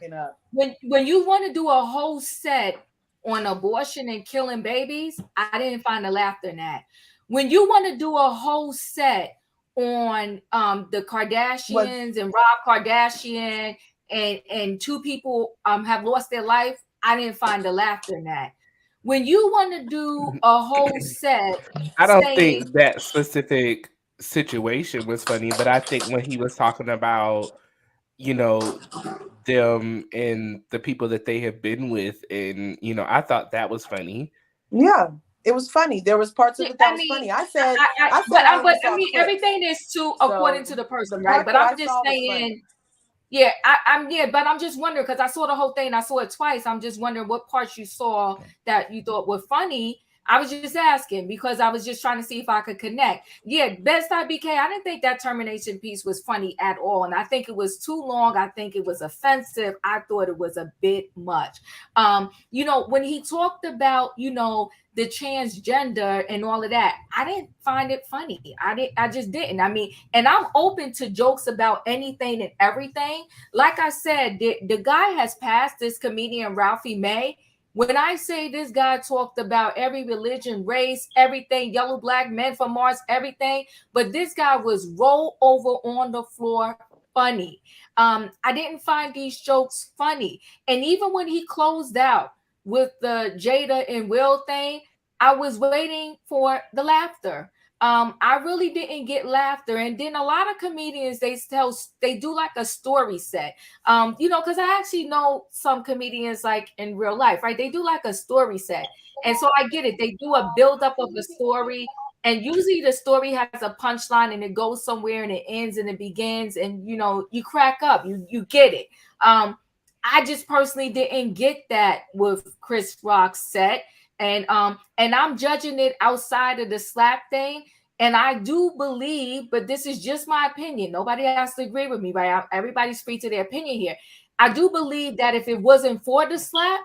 when you want to do a whole set on abortion and killing babies, I didn't find the laughter in that. When you want to do a whole set on the Kardashians and Rob Kardashian and two people have lost their life, I didn't find the laughter in that. When you want to do a whole set,
I don't think that specific situation was funny, but I think when he was talking about, them and the people that they have been with, and I thought that was funny.
Yeah, it was funny. There was parts of it that was funny. I said,
everything is according to the person, right? But I'm just saying. Yeah, but I'm just wondering, because I saw the whole thing. I saw it twice. I'm just wondering what parts you saw that you thought were funny, I was just asking because I was just trying to see if I could connect. Yeah, Best BK, I didn't think that termination piece was funny at all. And I think it was too long. I think it was offensive. I thought it was a bit much. When he talked about, the transgender and all of that, I didn't find it funny. I just didn't. I mean, and I'm open to jokes about anything and everything. Like I said, the guy has passed, this comedian Ralphie May. When I say this guy talked about every religion, race, everything, yellow, black, men from Mars, everything, but this guy was roll over on the floor funny. I didn't find these jokes funny. And even when he closed out with the Jada and Will thing, I was waiting for the laughter. I really didn't get laughter. And then a lot of comedians, they do like a story set. Because I actually know some comedians like in real life, right? They do like a story set. And so I get it. They do a buildup of the story. And usually the story has a punchline and it goes somewhere and it ends and it begins. And you crack up. You get it. I just personally didn't get that with Chris Rock's set. And I'm judging it outside of the slap thing. And I do believe, but this is just my opinion. Nobody has to agree with me, right? Everybody's free to their opinion here. I do believe that if it wasn't for the slap,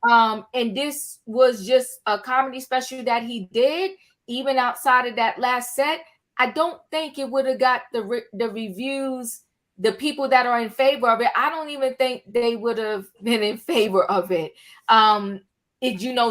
and this was just a comedy special that he did, even outside of that last set, I don't think it would have got the reviews, the people that are in favor of it. I don't even think they would have been in favor of it.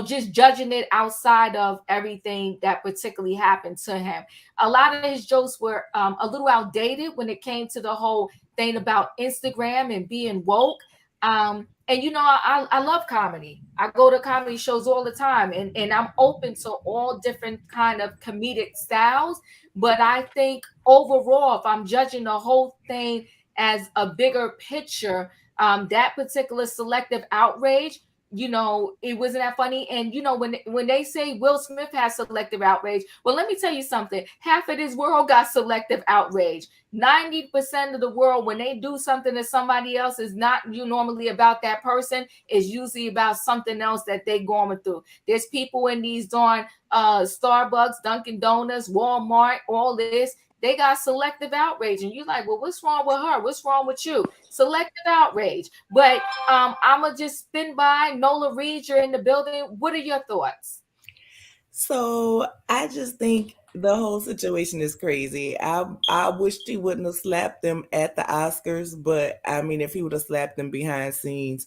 Just judging it outside of everything that particularly happened to him. A lot of his jokes were a little outdated when it came to the whole thing about Instagram and being woke. I love comedy. I go to comedy shows all the time, and I'm open to all different kind of comedic styles. But I think overall, if I'm judging the whole thing as a bigger picture, that particular Selective OutRAGE, it wasn't that funny. And when they say Will Smith has selective outrage, well, let me tell you something. Half of this world got selective outrage. 90% of the world, when they do something to somebody else, is not normally about that person. It's usually about something else that they going through. There's people in these darn Starbucks, Dunkin' Donuts, Walmart, all this. They got selective outrage, and you're like, well, what's wrong with her? What's wrong with you? Selective outrage. But I'm gonna just spin by. Nola Reed, you're in the building. What are your thoughts?
So I just think the whole situation is crazy. I wished he wouldn't have slapped them at the Oscars, but I mean, if he would have slapped them behind scenes,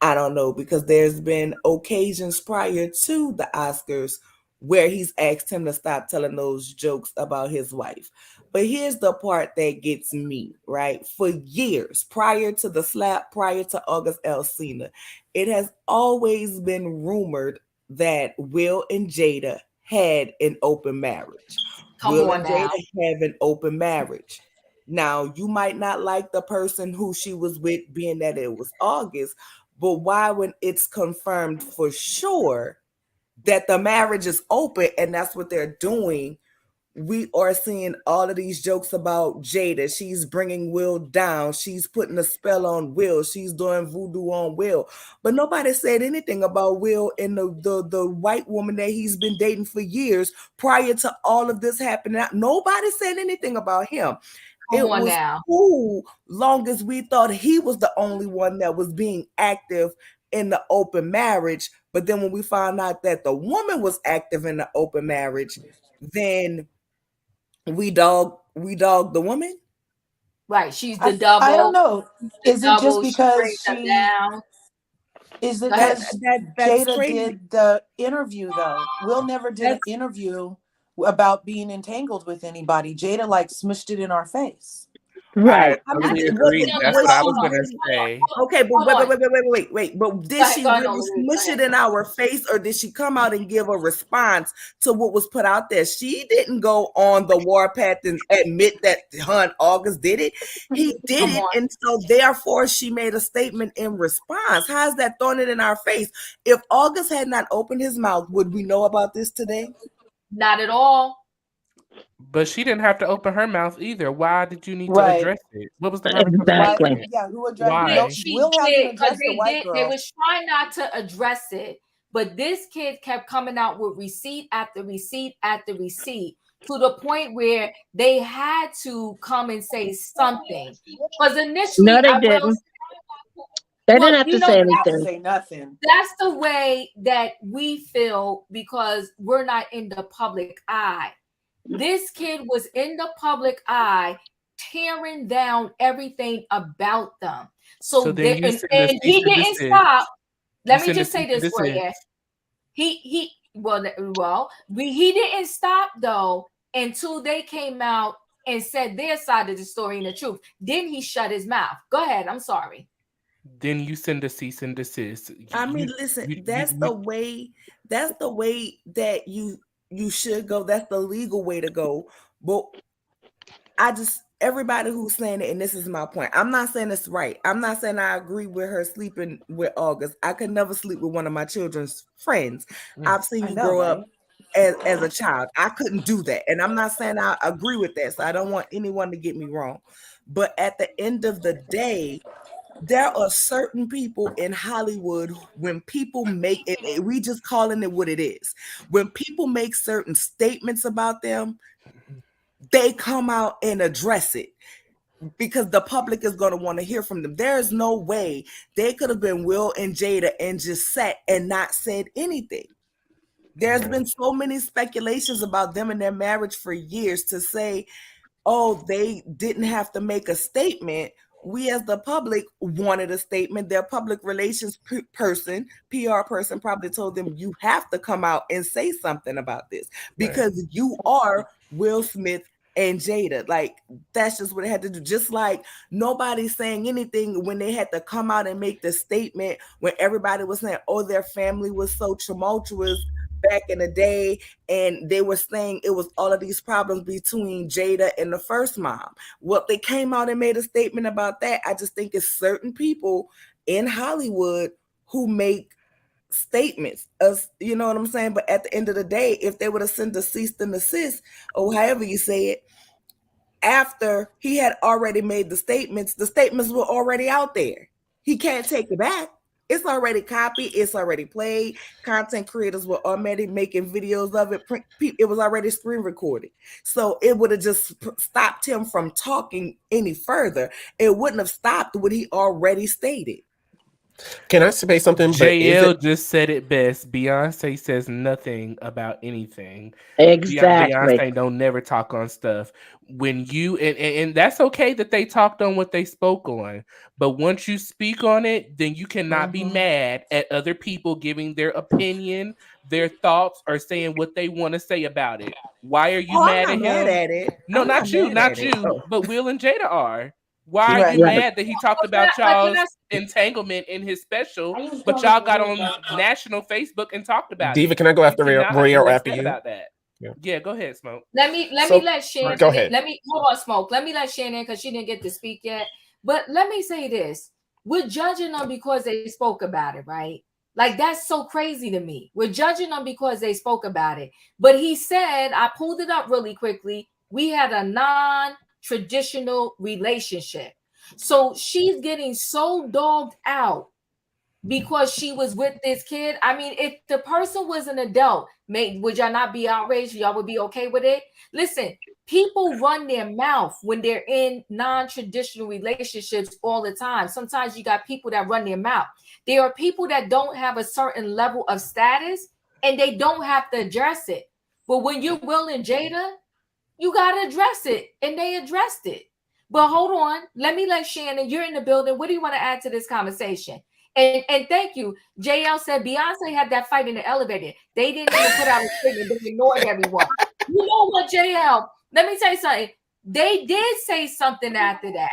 I don't know, because there's been occasions prior to the Oscars where he's asked him to stop telling those jokes about his wife. But here's the part that gets me, right? For years, prior to the slap, prior to August Alsina, it has always been rumored that Will and Jada had an open marriage. Will and Jada have an open marriage. Now, you might not like the person who she was with, being that it was August, but why, when it's confirmed for sure that the marriage is open and that's what they're doing, we are seeing all of these jokes about Jada? She's bringing Will down. She's putting a spell on Will. She's doing voodoo on Will. But nobody said anything about Will and the white woman that he's been dating for years prior to all of this happening. Nobody said anything about him. It was cool long as we thought he was the only one that was being active in the open marriage. But then when we found out that the woman was active in the open marriage, then we dog the woman.
Right, she's the double.
I don't know. Is it just because is it because Jada did the interview though? Will never did an interview about being entangled with anybody. Jada like smushed it in our face.
Right. I totally agree. That's what I was going to say.
Okay, but wait. But did she really smush it in our face, or did she come out and give a response to what was put out there? She didn't go on the warpath and admit that August did it. He did it, and so therefore she made a statement in response. How is that throwing it in our face? If August had not opened his mouth, would we know about this today?
Not at all.
But she didn't have to open her mouth either. Why did you need to address it? What was the
exactly?
Yeah, who addressed
Why?
it? Will hasn't addressed the white girl.
They was trying not to address it But this kid kept coming out with receipt after receipt after receipt, to the point where they had to come and say something. Because initially,
No, they
I will.
didn't. They didn't have to say
Not to
anything.
say nothing.
That's the way that we feel because we're not in the public eye. This kid was in the public eye, tearing down everything about them. So
then
they, and he didn't stop. Let me just say this, Royaire. He didn't stop though until they came out and said their side of the story and the truth. Then he shut his mouth. Go ahead. I'm sorry.
Then you send a cease and desist.
I mean, listen, that's the way that you should go. That's the legal way to go. But everybody who's saying it, and this is my point, I'm not saying it's right. I'm not saying I agree with her sleeping with August. I could never sleep with one of my children's friends. I've seen you grow up as a child. I couldn't do that. And I'm not saying I agree with that. So I don't want anyone to get me wrong. But at the end of the day, there are certain people in Hollywood, when people make it, we just calling it what it is. When people make certain statements about them, they come out and address it because the public is going to want to hear from them. There's no way they could have been Will and Jada and just sat and not said anything. There's been so many speculations about them and their marriage for years to say, oh, they didn't have to make a statement. We as the public wanted a statement. Their public relations person, PR person, probably told them, you have to come out and say something about this because you are Will Smith and Jada. Like, that's just what it had to do. Just like nobody's saying anything when they had to come out and make the statement when everybody was saying, oh, their family was so tumultuous back in the day, and they were saying it was all of these problems between Jada and the first mom. Well, they came out and made a statement about that. I just think it's certain people in Hollywood who make statements, you know what I'm saying? But at the end of the day, if they would have sent a cease and desist, or however you say it, after he had already made the statements were already out there. He can't take it back. It's already copied. It's already played. Content creators were already making videos of it. It was already screen recorded. So it would have just stopped him from talking any further. It wouldn't have stopped what he already stated.
Can I say something?
JL just said it best. Beyonce says nothing about anything.
Exactly.
Beyonce don't never talk on stuff. When you and that's okay that they talked on what they spoke on, but once you speak on it, then you cannot be mad at other people giving their opinion, their thoughts, or saying what they want to say about it. Why are you mad at him?
Mad at it.
No, not you, but Will and Jada are. Why are you mad that he talked about y'all's entanglement in his special, but y'all got on national Facebook and talked about
Diva,
it?
can I go after Royaire after you?
About that. Yeah, go ahead, Smoke.
Let me let Shannon.
Go ahead.
Hold on, Smoke. Let me let Shannon because she didn't get to speak yet. But let me say this: we're judging them because they spoke about it, right? Like, that's so crazy to me. We're judging them because they spoke about it. But he said, I pulled it up really quickly, we had a non-traditional relationship. So she's getting so dogged out because she was with this kid. I mean, if the person was an adult, would y'all not be outraged? Y'all would be okay with it? Listen, people run their mouth when they're in non-traditional relationships all the time. Sometimes you got people that run their mouth. There are people that don't have a certain level of status and they don't have to address it. But when you're Will and Jada, you got to address it, and they addressed it. But hold on, let me let Shannon, you're in the building. What do you want to add to this conversation? And thank you. JL said Beyonce had that fight in the elevator. They didn't even put out a statement. They ignored everyone. You know what, JL? Let me tell you something. They did say something after that.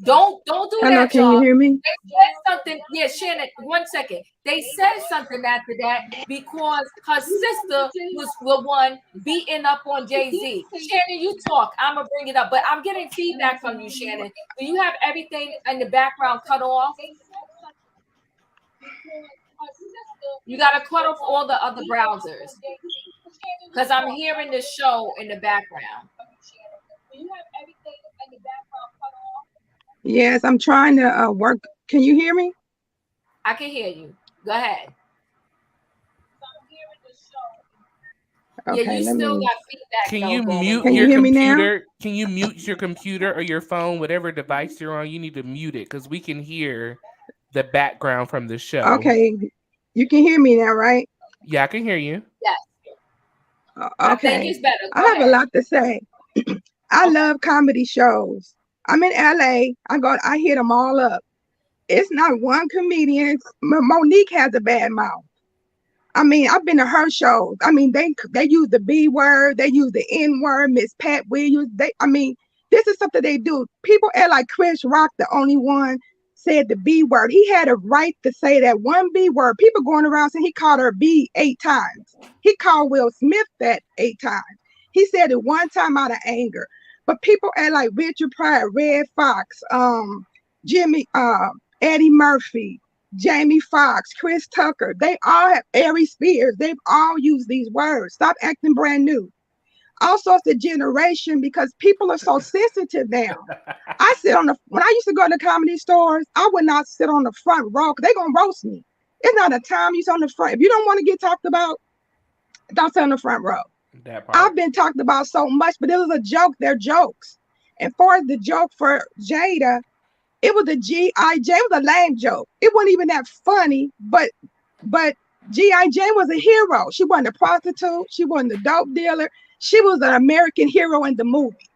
Don't do that,
can
y'all.
you hear me?
They said something. Yeah, Shannon, 1 second. They said something after that because her sister was the one beating up on Jay-Z. Shannon, you talk. I'm going to bring it up. But I'm getting feedback from you, Shannon. Do you have everything in the background cut off? You got to cut off all the other browsers because I'm hearing the show in the background. Do you have everything in the background cut off?
Yes, I'm trying to work. Can you hear me?
I can hear you. Go ahead. Yeah, you still got feedback.
Can
though,
you
going
mute
on.
your
hear me now?
computer? Can you mute your computer or your phone, whatever device you're on? You need to mute it because we can hear the background from the show.
Okay, you can hear me now, right?
Yeah, I can hear you.
Yes, I think
Okay,
it's better.
I
Go
have a
ahead.
lot to say. I love comedy shows. I'm in LA. I hit them all up. It's not one comedian. Monique has a bad mouth. I mean, I've been to her shows. I mean, they use the B word, they use the N word. Miss Pat Williams. This is something they do. People act like Chris Rock, the only one said the B word. He had a right to say that one B word. People going around saying he called her B 8 times. He called Will Smith that 8 times. He said it one time out of anger. But people act like Richard Pryor, Red Fox, Jimmy, Eddie Murphy, Jamie Foxx, Chris Tucker, they all have Ari Spears. They've all used these words. Stop acting brand new. Also, it's the generation because people are so sensitive now. When I used to go to comedy stores, I would not sit on the front row because they're going to roast me. It's not a time you sit on the front. If you don't want to get talked about, don't sit on the front row.
That part.
I've been talked about so much, but it was a joke. They're jokes. And for the joke for Jada, it was a G.I. Jane. It was a lame joke. It wasn't even that funny, but G.I. Jane was a hero. She wasn't a prostitute. She wasn't a dope dealer. She was an American hero in the movie.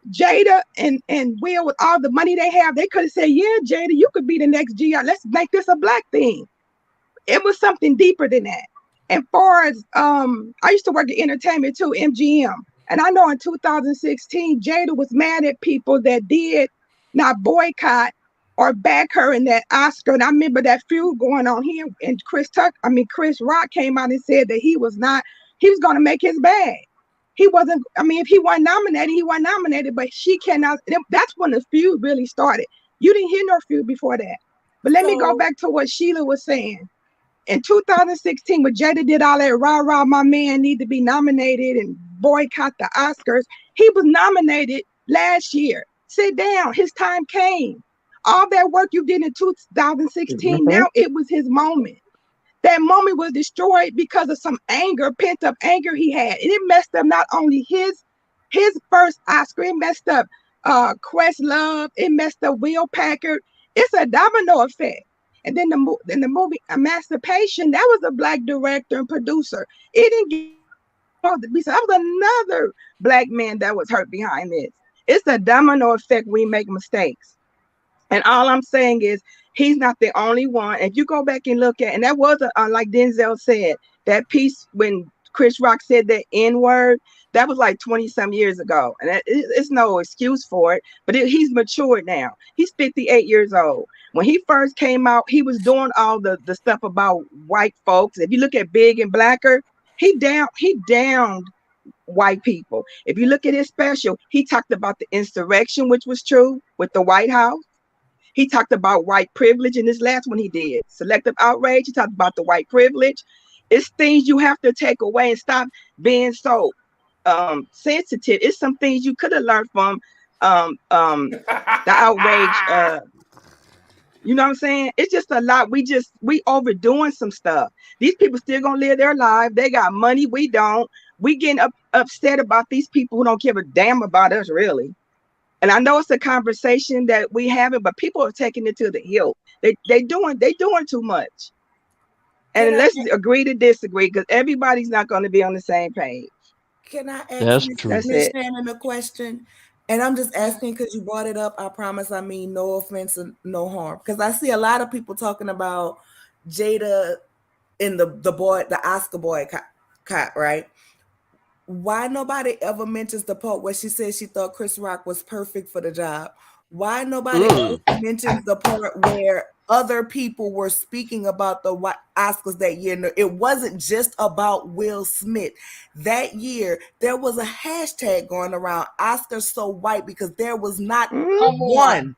Jada and Will, with all the money they have, they could have said, yeah, Jada, you could be the next G.I. Let's make this a black thing. It was something deeper than that. And far as, I used to work in entertainment too, MGM. And I know in 2016, Jada was mad at people that did not boycott or back her in that Oscar. And I remember that feud going on here. And Chris Rock came out and said that he was going to make his bag. He wasn't, if he wasn't nominated, he wasn't nominated, but she cannot. That's when the feud really started. You didn't hear no feud before that. But let me go back to what Sheila was saying. In 2016, when Jada did all that rah-rah, my man need to be nominated and boycott the Oscars, he was nominated last year. Sit down. His time came. All that work you did in 2016, now it was his moment. That moment was destroyed because of some anger, pent-up anger he had. And it messed up not only his first Oscar, it messed up Questlove, it messed up Will Packard. It's a domino effect. And then the movie Emancipation, that was a black director and producer. It didn't get that was another black man that was hurt behind this. It's a domino effect. We make mistakes. And all I'm saying is he's not the only one. If you go back and look at, and that was like Denzel said, that piece when Chris Rock said that N-word, that was like 20 some years ago. And it's no excuse for it, but he's matured now. He's 58 years old. When he first came out, he was doing all the stuff about white folks. If you look at Big and Blacker, he downed white people. If you look at his special, he talked about the insurrection, which was true with the White House. He talked about white privilege in this last one he did. Selective outrage, he talked about the white privilege. It's things you have to take away and stop being so sensitive. It's some things you could have learned from the outrage. You know what I'm saying? It's just a lot. We overdoing some stuff. These people still gonna live their life. They got money. We don't. We getting upset about these people who don't give a damn about us, really. And I know it's a conversation that we having, but people are taking it to the hill. They doing too much. And let's agree to disagree because everybody's not going to be on the same page.
Can I ask Miss Shannon a question? And I'm just asking because you brought it up. I promise I mean no offense and no harm. Because I see a lot of people talking about Jada in the Oscar boycott, right? Why nobody ever mentions the part where she said she thought Chris Rock was perfect for the job? Why nobody else mentions the part where other people were speaking about the Oscars that year? It wasn't just about Will Smith. That year, there was a hashtag going around, Oscars so white, because there was not one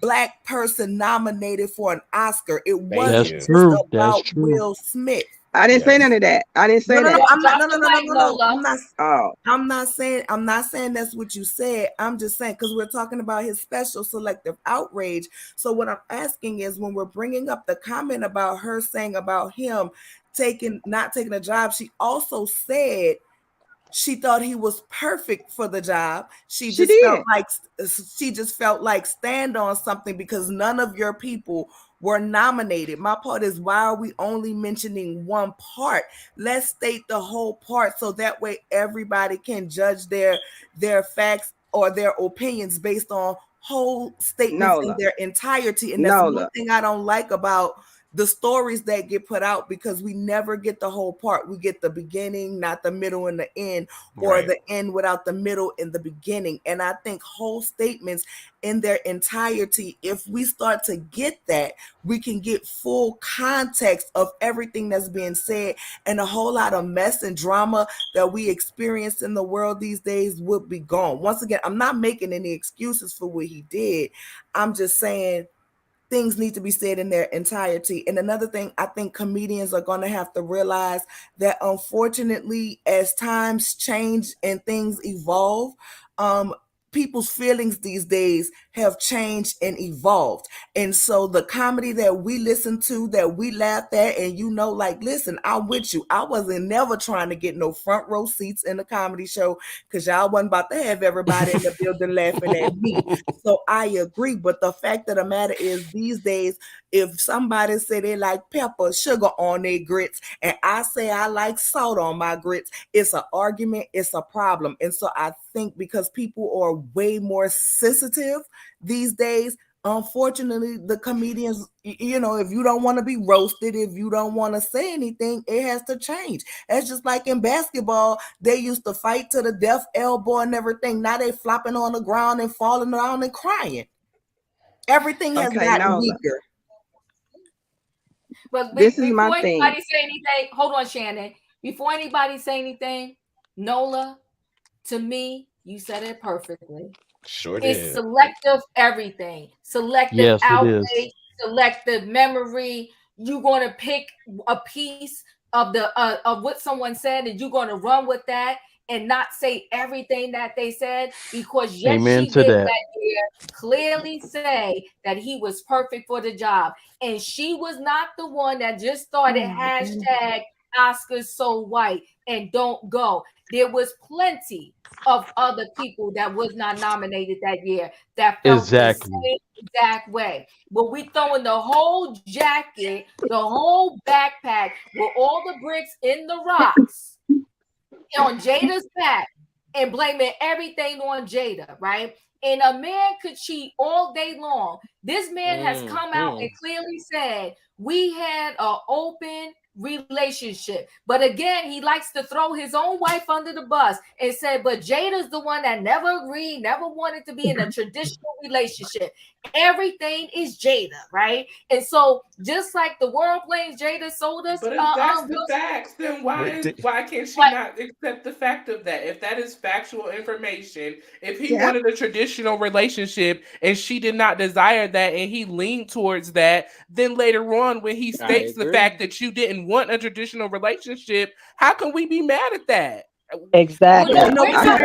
black person nominated for an Oscar. It wasn't just about Will Smith.
I didn't say none of that. I didn't say that.
I'm not saying that's what you said. I'm just saying because we're talking about his special Selective outrage. So what I'm asking is when we're bringing up the comment about her saying about him not taking a job, she also said She thought he was perfect for the job. She
She
just felt
did.
like stand on something because none of your people were nominated. My part is, why are we only mentioning one part? Let's state the whole part so that way everybody can judge their facts or their opinions based on whole statements in
Nola.
their entirety. And that's one thing I don't like about the stories that get put out, because we never get the whole part. We get the beginning, not the middle and the end, or the end without the middle and the beginning. And I think whole statements in their entirety, if we start to get that, we can get full context of everything that's being said, and a whole lot of mess and drama that we experience in the world these days would be gone. Once again, I'm not making any excuses for what he did. I'm just saying things need to be said in their entirety. And another thing, I think comedians are going to have to realize that, unfortunately, as times change and things evolve, people's feelings these days have changed and evolved. And so the comedy that we listen to, that we laughed at, and like, listen, I'm with you. I wasn't never trying to get no front row seats in the comedy show because y'all wasn't about to have everybody in the building laughing at me. So I agree. But the fact of the matter is, these days, if somebody say they like pepper, sugar on their grits, and I say I like salt on my grits, it's an argument, it's a problem. And so I think because people are way more sensitive these days, unfortunately, the comedians, if you don't want to be roasted, if you don't want to say anything, it has to change. It's just like in basketball, they used to fight to the death, elbow and everything. Now they flopping on the ground and falling around and crying. Everything has gotten weaker.
But
this is
before
my thing.
Anybody say anything, hold on, Shannon. Before anybody say anything, Nola, to me, you said it perfectly.
Sure
It's
did.
selective everything. Selective outrage, selective memory. You're going to pick a piece of of what someone said, and you're going to run with that and not say everything that they said, because yes, she did that year clearly say that he was perfect for the job. And she was not the one that just started hashtag Oscars so white and don't go. There was plenty of other people that was not nominated that year that felt the same exact way. But we throwing the whole jacket, the whole backpack with all the bricks in the rocks on Jada's back and blaming everything on Jada, right? And a man could cheat all day long. This man has come out and clearly said we had an open relationship. But again, he likes to throw his own wife under the bus and say, but Jada's the one that never agreed, never wanted to be in a traditional relationship. Everything is Jada, right? And so just like the world blames Jada, so does
but if that's the facts, then why can't she not accept the fact of that? If that is factual information, if he wanted a traditional relationship and she did not desire that and he leaned towards that, then later on when he states the fact that you didn't want a traditional relationship, how can we be mad at that?
Exactly.
We're not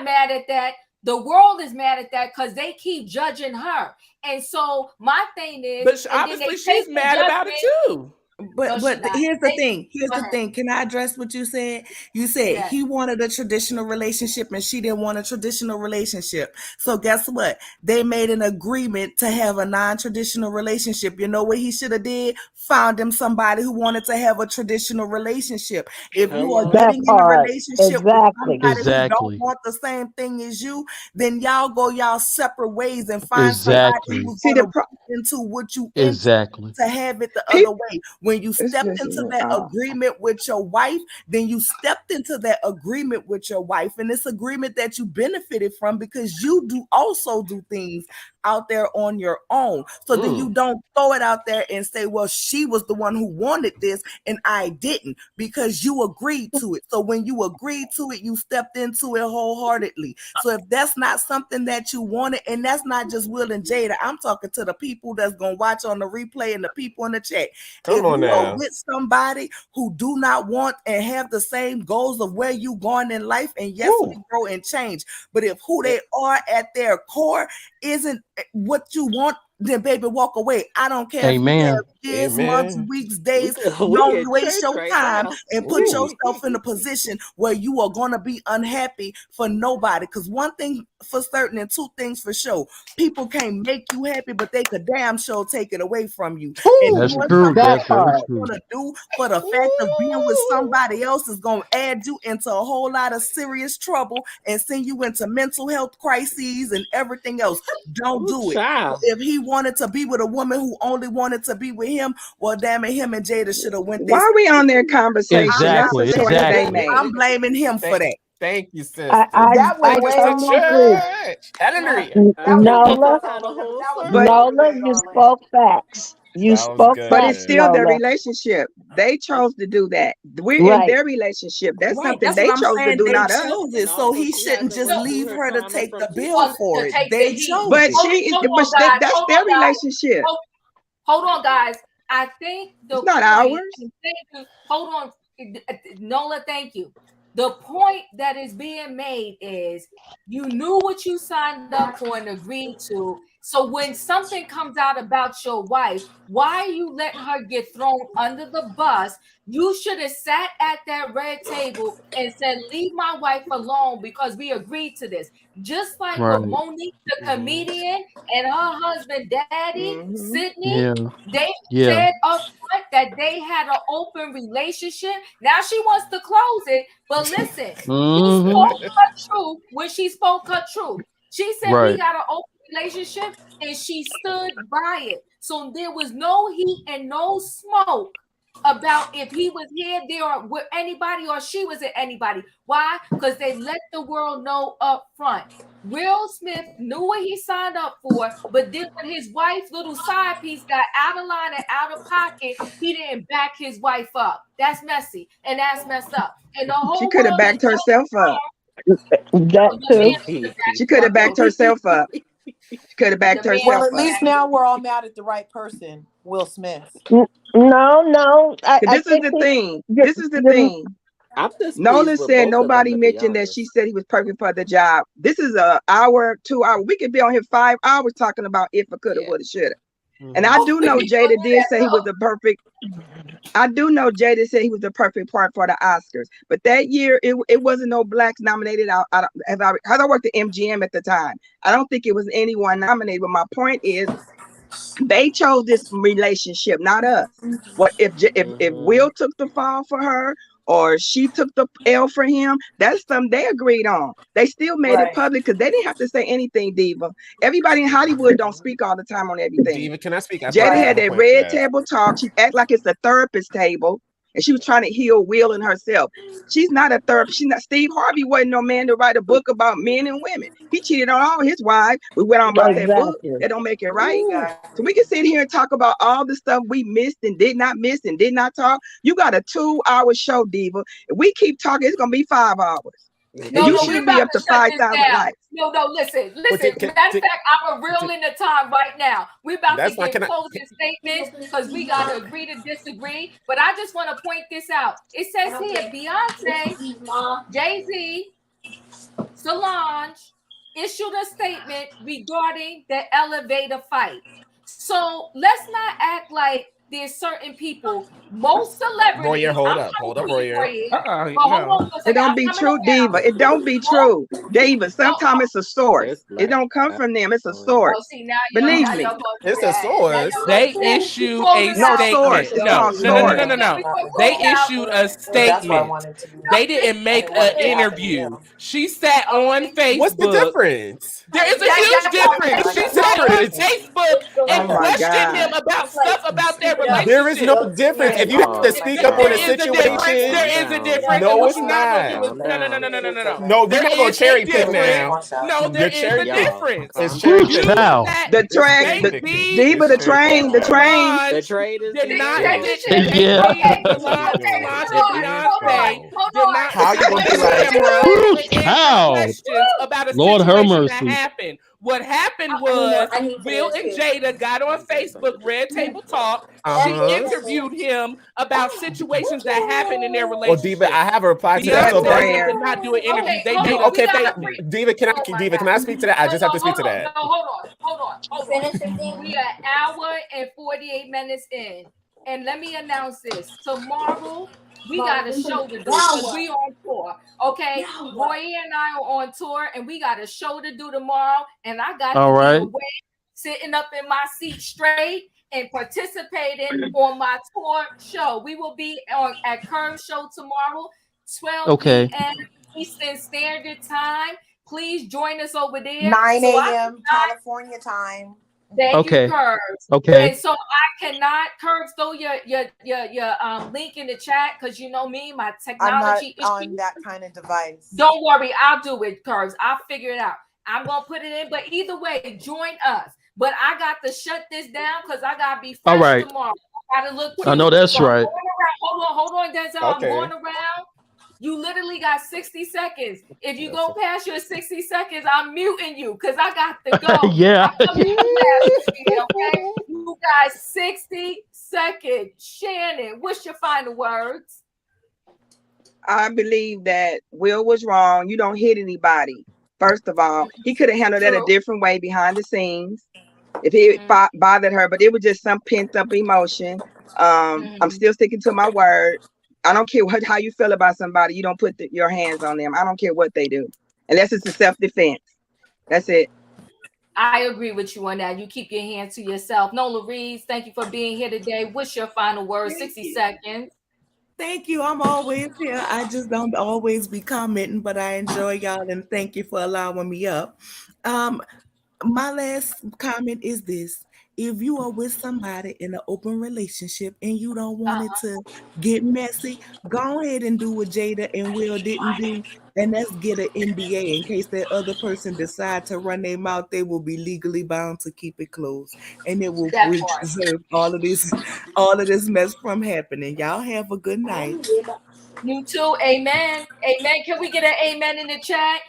mad at that. The world is mad at that because they keep judging her. And so my thing is,
but obviously she's mad about it too.
But here's the thing. Here's the thing. Can I address what you said? You said he wanted a traditional relationship and she didn't want a traditional relationship. So guess what? They made an agreement to have a non-traditional relationship. You know what he should have did? Found him somebody who wanted to have a traditional relationship. If you are getting in a relationship with somebody who don't want the same thing as you, then y'all go y'all separate ways and find somebody who's going to into what you into to have it the other way. When you stepped into that agreement with your wife, then you stepped into that agreement with your wife, and this agreement that you benefited from because you also do things out there on your own. So then you don't throw it out there and say, well, she was the one who wanted this and I didn't, because you agreed to it. So when you agreed to it, you stepped into it wholeheartedly. So if that's not something that you wanted, and that's not just Will and Jada, I'm talking to the people that's going to watch on the replay and the people in the chat. If you are with somebody who do not want and have the same goals of where you going in life, and yes, we grow and change, but if who they are at their core isn't what you want, then baby, walk away. I don't care if you have years,
Amen.
months, weeks, days. Don't waste your time and put yourself in a position where you are going to be unhappy for nobody. Because one thing for certain and two things for sure, people can't make you happy, but they could damn sure take it away from you. And
That's
doing
true.
something
That's very
that
true.
you're going to do for the fact of being with somebody else is going to add you into a whole lot of serious trouble and send you into mental health crises and everything else. Don't do it. If he wanted to be with a woman who only wanted to be with him, well, damn it, him and Jada should have went.
Why are we on their conversation?
Exactly.
That's the choice they made.
I'm blaming him for that.
Thank you, sister.
I almost agree. Nola, Nola, you spoke facts. You spoke
But
facts,
it's still their
Nola.
relationship. They chose to do that. We're in their relationship. That's something
That's
they
what I'm
chose
saying.
to do,
They
not us.
chose it, so he shouldn't just leave her to take the bill for it.
take
They
the heat.
chose
But
it.
she is.
Hold
But
on, guys.
that's
Hold
their
on, guys.
relationship.
Hold on, guys. I think the
It's not
point.
ours.
Hold on, Nola. Thank you. The point that is being made is you knew what you signed up for and agreed to. So when something comes out about your wife, why are you letting her get thrown under the bus? You should have sat at that red table and said, leave my wife alone because we agreed to this. Just like
Right.
with Monique, the comedian, and her husband, Daddy, Sydney, they said up front that they had an open relationship. Now she wants to close it, but listen, she spoke her truth when she spoke her truth. She said we got an open relationship and she stood by it. So there was no heat and no smoke about if he was here, there, or with anybody, or she was at anybody. Why? Because they let the world know up front. Will Smith knew what he signed up for, but then when his wife's little side piece got out of line and out of pocket, he didn't back his wife up. That's messy and that's messed up. And the whole
She could have
world
backed herself up.
That too.
She could have backed herself up. She could have backed herself
Well,
up.
at least now we're all mad at the right person, Will Smith.
No.
This is the thing. This is the thing. Nola said nobody mentioned that she said he was perfect for the job. This is a hour, 2 hour. We could be on here 5 hours talking about if I coulda, woulda, shoulda. And I do know Jada did say he was the perfect. I do know Jada said he was the perfect part for the Oscars. But that year, it wasn't no blacks nominated. I worked at MGM at the time. I don't think it was anyone nominated. But my point is, they chose this relationship, not us. What if Will took the fall for her, or she took the L for him? That's something they agreed on. They still made it public because they didn't have to say anything, Diva. Everybody in Hollywood don't speak all the time on everything.
Diva, can I speak?
Jada had that red table talk. She act like it's a therapist table. And she was trying to heal Will and herself. She's not a therapist. She's not. Steve Harvey wasn't no man to write a book about men and women. He cheated on all his wives. We went on about that book. That don't make it right. So we can sit here and talk about all the stuff we missed and did not miss and did not talk. You got a 2-hour show, Diva. If we keep talking, it's gonna be 5 hours. And you should be up to 5,000 likes.
No, listen. Matter of fact, I'm reeling the time right now. We're about to get closing statements because we got to agree to disagree. But I just want to point this out. It says here, Beyonce, Jay-Z, Solange issued a statement regarding the elevator fight. So let's not act like there's certain people, most celebrities.
Royaire, hold up, Royaire.
It don't be true, Diva. It don't be true, Diva. Sometimes it's a source. It don't come from them. It's a source. Believe me,
it's a source.
They issued a statement. No. They issued a statement. They didn't make an interview. She sat on Facebook.
What's the difference?
There is a huge difference. She sat on Facebook and questioned them about stuff about their relationship.
There is no difference. If you have to speak up on a situation,
there is a difference.
No, it's not.
No.
No, we're not going to cherry pick now.
No, there is a difference.
It's cherry pick.
The train, Diva, the train.
The trade is
did not.
How you going to do
questions about a situation that happened. What happened was Will and Jada got on Facebook, Red Table Talk. She interviewed him about situations that happened in their relationship.
Well, Diva, I have a reply to that. So
they did not do an interview. They made
Diva, can I speak to that? I just have to speak to that.
Hold Hold on. We are an hour and 48 minutes in. And let me announce this. Tomorrow, we got a show to do because we on tour. Okay? Roy and I are on tour, and we got a show to do tomorrow. And I got to be away, sitting up in my seat straight and participating on my tour show. We will be at Curve Show tomorrow, 12 p.m. Eastern Standard Time. Please join us over there.
9 a.m. California time.
Thank you, Curves.
Okay.
And so I cannot, Curves, throw your link in the chat because you know me, my technology
I'm not on that kind of device.
Don't worry, I'll do it, Curves. I'll figure it out. I'm gonna put it in, but either way, join us. But I got to shut this down because I gotta be fresh tomorrow. I gotta look cute.
I know that's right.
Hold on, Denzel. I'm going around. You literally got 60 seconds. If you go past your 60 seconds, I'm muting you because I got to go.
Yeah.
Okay? You got 60 seconds. Shannon, what's your final words?
I believe that Will was wrong. You don't hit anybody. First of all, he could have handled that a different way behind the scenes if he bothered her, but it was just some pent up emotion. I'm still sticking to my word. I don't care how you feel about somebody. You don't put your hands on them. I don't care what they do, unless it's a self-defense. That's it.
I agree with you on that. You keep your hands to yourself. Nola Reeves, thank you for being here today. What's your final word? 60 seconds.
Thank you. I'm always here. I just don't always be commenting, but I enjoy y'all and thank you for allowing me up. My last comment is this. If you are with somebody in an open relationship and you don't want it to get messy, go ahead and do what Jada and Will didn't do, and let's get an NDA in case that other person decide to run their mouth. They will be legally bound to keep it closed, and it will preserve all of this mess from happening. Y'all have a good night.
You too. Amen. Amen. Can we get an amen in the chat?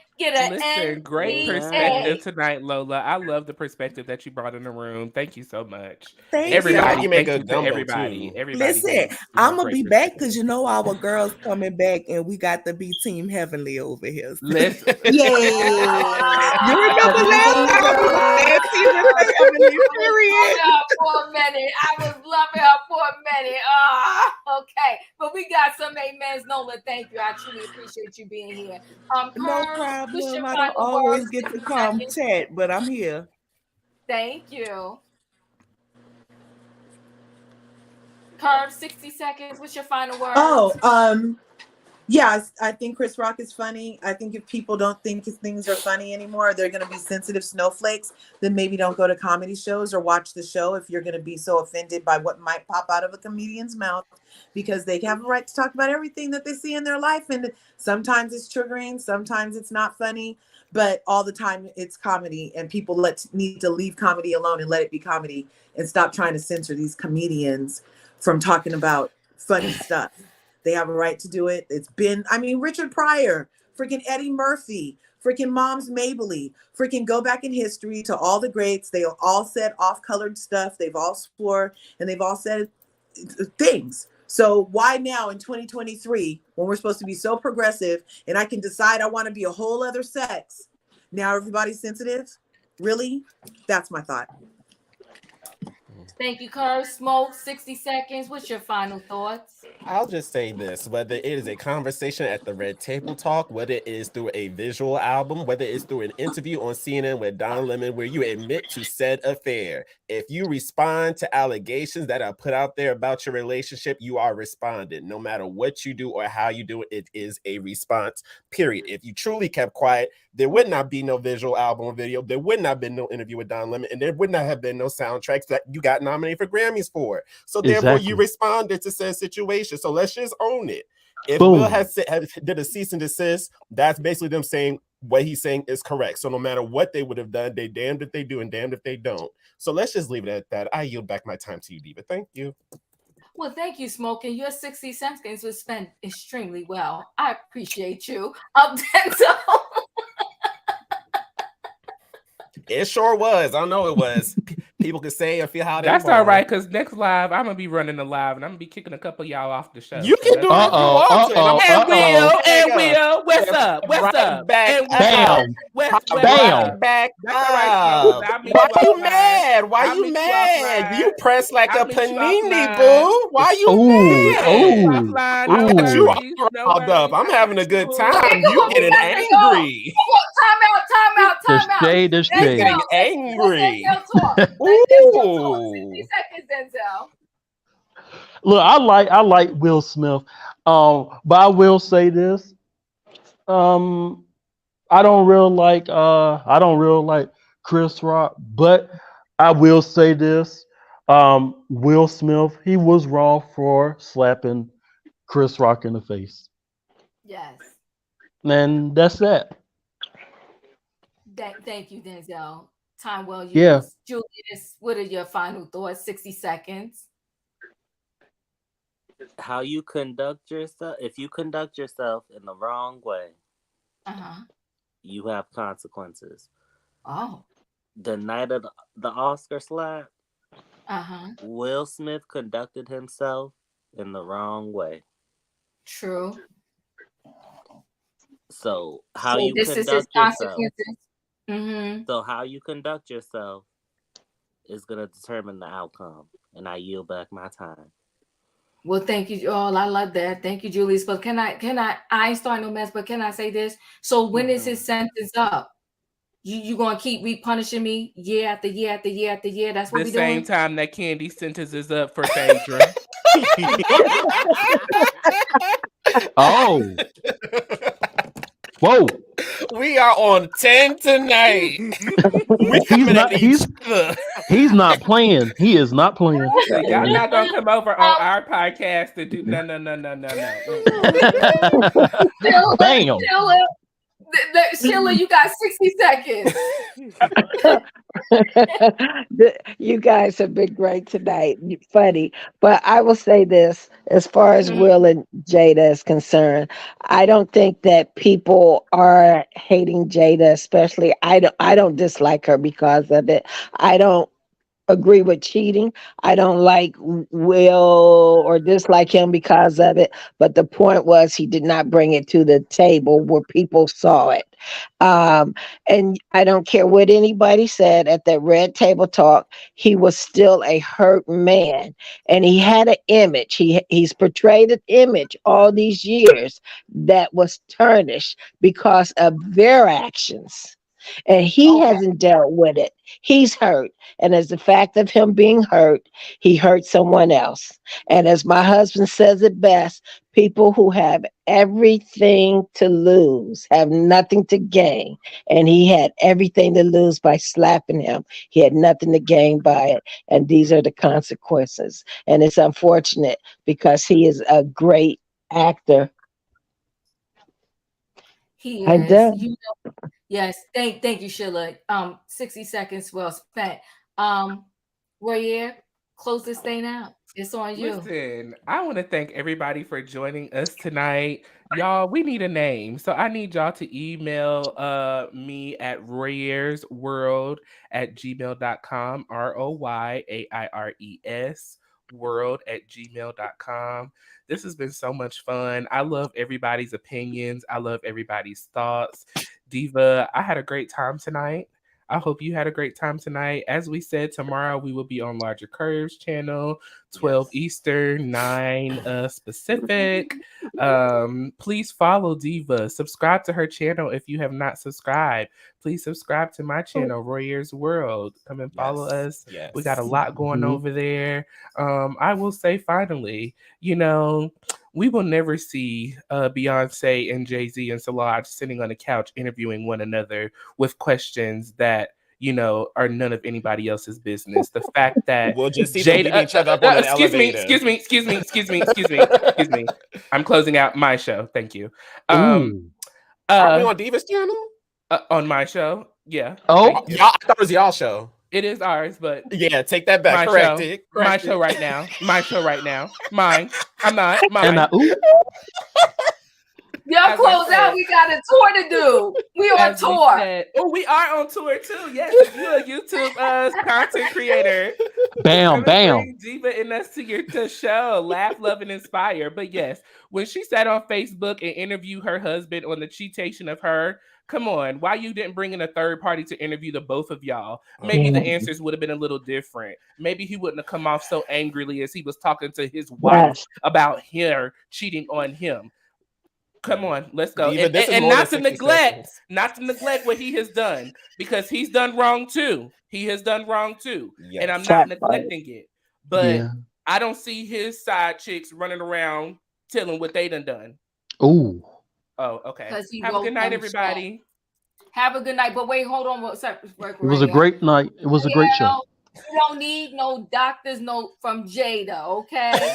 Great perspective tonight, Lola. I love the perspective that you brought in the room. Thank you so much.
Everybody, you make a
everybody.
Listen, I'm gonna be back because you know our girls coming back, and we got to be Team Heavenly over here.
Listen,
you remember last time we were Team Heavenly? Period.
For a minute, I was loving her for a minute. Okay, but we got some amens. Nola, thank you. I truly appreciate you being here.
No problem. I don't always get to come chat, but I'm here.
Thank you. Curve, 60 seconds. What's your final word?
Yes, I think Chris Rock is funny. I think if people don't think his things are funny anymore, they're going to be sensitive snowflakes, then maybe don't go to comedy shows or watch the show if you're going to be so offended by what might pop out of a comedian's mouth, because they have a right to talk about everything that they see in their life. And sometimes it's triggering, sometimes it's not funny, but all the time it's comedy, and people need to leave comedy alone and let it be comedy and stop trying to censor these comedians from talking about funny stuff. They have a right to do it. Richard Pryor, freaking Eddie Murphy, freaking Moms Mabley, freaking go back in history to all the greats. They all said off-colored stuff. They've all swore and they've all said things. So why now in 2023, when we're supposed to be so progressive and I can decide I want to be a whole other sex, now everybody's sensitive? Really? That's my thought.
Thank you, Curve. Smoke, 60 seconds. What's your final thoughts?
I'll just say this, whether it is a conversation at the Red Table Talk, whether it is through a visual album, whether it's through an interview on CNN with Don Lemon where you admit to said affair, if you respond to allegations that are put out there about your relationship, you are responding. No matter what you do or how you do it, it is a response, period. If you truly kept quiet, there would not be no visual album or video. There would not have been no interview with Don Lemon, and there would not have been no soundtracks that you got nominated for Grammys for. So therefore, you responded to said situation. So let's just own it. If Will did a cease and desist, that's basically them saying what he's saying is correct. So no matter what they would have done, they damned if they do and damned if they don't. So let's just leave it at that. I yield back my time to you, Diva. Thank you.
Well, thank you, Smoking. Your 60 seconds was spent extremely well. I appreciate you. Denzel.
It sure was. I know it was. People can say and feel how they
That's
want.
all right, because next live, I'm going to be running the live, and I'm going to be kicking a couple of y'all off the show.
You can do it if you want to.
And Will, what's up? What's up?
Back
Bam. Bam.
back
That's all right,
up. Why you mad? Why you mad? You press like a panini, boo. Why you mad? I got you all riled up. I'm having a good time. You getting angry.
Time out.
The shade.
Getting angry.
Ooh. 60 seconds, Denzel.
Look, I like Will Smith. But I will say this. I don't really like Chris Rock, but I will say this. Will Smith, he was wrong for slapping Chris Rock in the face.
Yes.
And that's that.
Thank you, Denzel. Time well used.
Yeah.
Julius, what are your final thoughts? 60 seconds.
How you conduct yourself, if you conduct yourself in the wrong way, you have consequences.
Oh.
The night of the Oscar slap, Will Smith conducted himself in the wrong way.
True.
So how you conduct yourself. So how you conduct yourself is gonna determine the outcome. And I yield back my time.
Well, thank you all. I love that. Thank you, Julius. But can I ain't starting no mess, but can I say this? So when is his sentence up? You gonna keep punishing me year after year after year after year? That's what we doing.
The same time that Candy sentence is up for Phaedra.
Oh. Whoa.
We are on 10 tonight.
He's not playing. He is not playing.
Y'all not gonna come over on our podcast to do no.
Bam.
Sheila, you got 60 seconds.
You guys have been great tonight. Funny. But I will say this, as far as Will and Jada is concerned, I don't think that people are hating Jada, especially. I don't dislike her because of it. I don't agree with cheating. I don't like Will or dislike him because of it. But the point was he did not bring it to the table where people saw it. And I don't care what anybody said at that red table talk, he was still a hurt man. And he had an image. He's portrayed an image all these years that was tarnished because of their actions. And he hasn't dealt with it. He's hurt. And as the fact of him being hurt, he hurt someone else. And as my husband says it best, people who have everything to lose have nothing to gain. And he had everything to lose by slapping him. He had nothing to gain by it. And these are the consequences. And it's unfortunate because he is a great actor.
He
I'm
is.
done.
Yes, thank you, Sheila. 60 seconds well spent. Royaire, close this thing out. It's on you.
Listen, I want to thank everybody for joining us tonight. Y'all, we need a name. So I need y'all to email me at royairesworld@gmail.com, ROYAIRES world@gmail.com. This has been so much fun. I love everybody's opinions. I love everybody's thoughts. Diva, I had a great time tonight. I hope you had a great time tonight. As we said, tomorrow we will be on Larger Curves channel, 12 Eastern, 9 Pacific. Please follow Diva. Subscribe to her channel if you have not subscribed. Please subscribe to my channel, Royaire's World. Come and follow us.
Yes.
We got a lot going over there. I will say finally, we will never see Beyonce and Jay-Z and Solange sitting on the couch interviewing one another with questions that are none of anybody else's business. The fact that
we'll just see them beat each other up on an elevator.
Excuse me. I'm closing out my show. Thank you.
Are we on Diva's channel?
On my show, yeah.
Oh,
y'all, I thought it was y'all show.
It is ours, but
yeah, take that back. Correct it.
My show right now. My show right now. Mine. I'm not. Mine.
And
Y'all close out. We got a tour to do. We on tour.
We are on tour too. Yes, if you're a YouTube content creator,
bam.
Bring Diva and us to your show. Laugh, love, and inspire. But yes, when she sat on Facebook and interviewed her husband on the cheatation of her, come on, why you didn't bring in a third party to interview the both of y'all? Maybe the answers would have been a little different. Maybe he wouldn't have come off so angrily as he was talking to his wife about her cheating on him. Come on, let's go.
Diva,
and not to neglect what he has done, because he's done wrong too. He has done wrong too. Yes. And I'm not neglecting it. But I don't see his side chicks running around telling what they done.
Ooh.
Oh, okay. Have a good night, everybody.
Have a good night. But wait, hold on.
It was a great night. It was a great show.
You don't need no doctor's note from Jada, okay?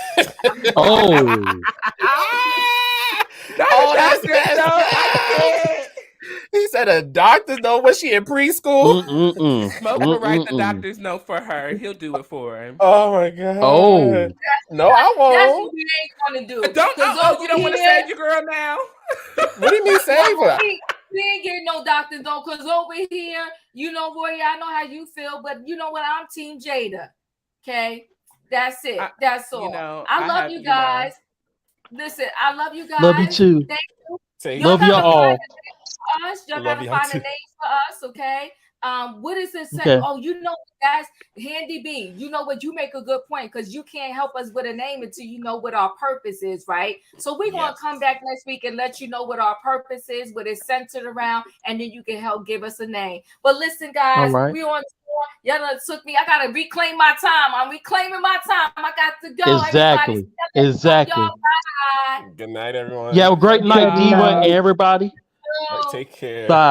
That's good. He said a doctor's note. Was she in preschool?
Smoke will write the doctor's note for her. He'll do it for him.
Oh my god. No, I won't.
That's what we ain't gonna do.
You don't want to save your girl now?
What do you mean save her?
We ain't getting no doctor's note, because over here, you know, Royaire, I know how you feel, but you know what? I'm Team Jada. Okay, that's it. That's all. I love you guys. Listen, I love you guys.
Love you too.
Thank you.
Love you all.
Y'all gotta find a name for us, okay? What is it saying? Okay. Oh, you know, guys, Handy B, you know what? You make a good point, because you can't help us with a name until you know what our purpose is, right? So we're gonna come back next week and let you know what our purpose is, what it's centered around, and then you can help give us a name. But listen, guys, we on tour. Y'all done took me. I gotta reclaim my time. I'm reclaiming my time. I got to go.
Exactly.
Y'all, bye.
Good night, everyone.
Yeah, have a great night, Diva, and everybody.
Take care.
Bye.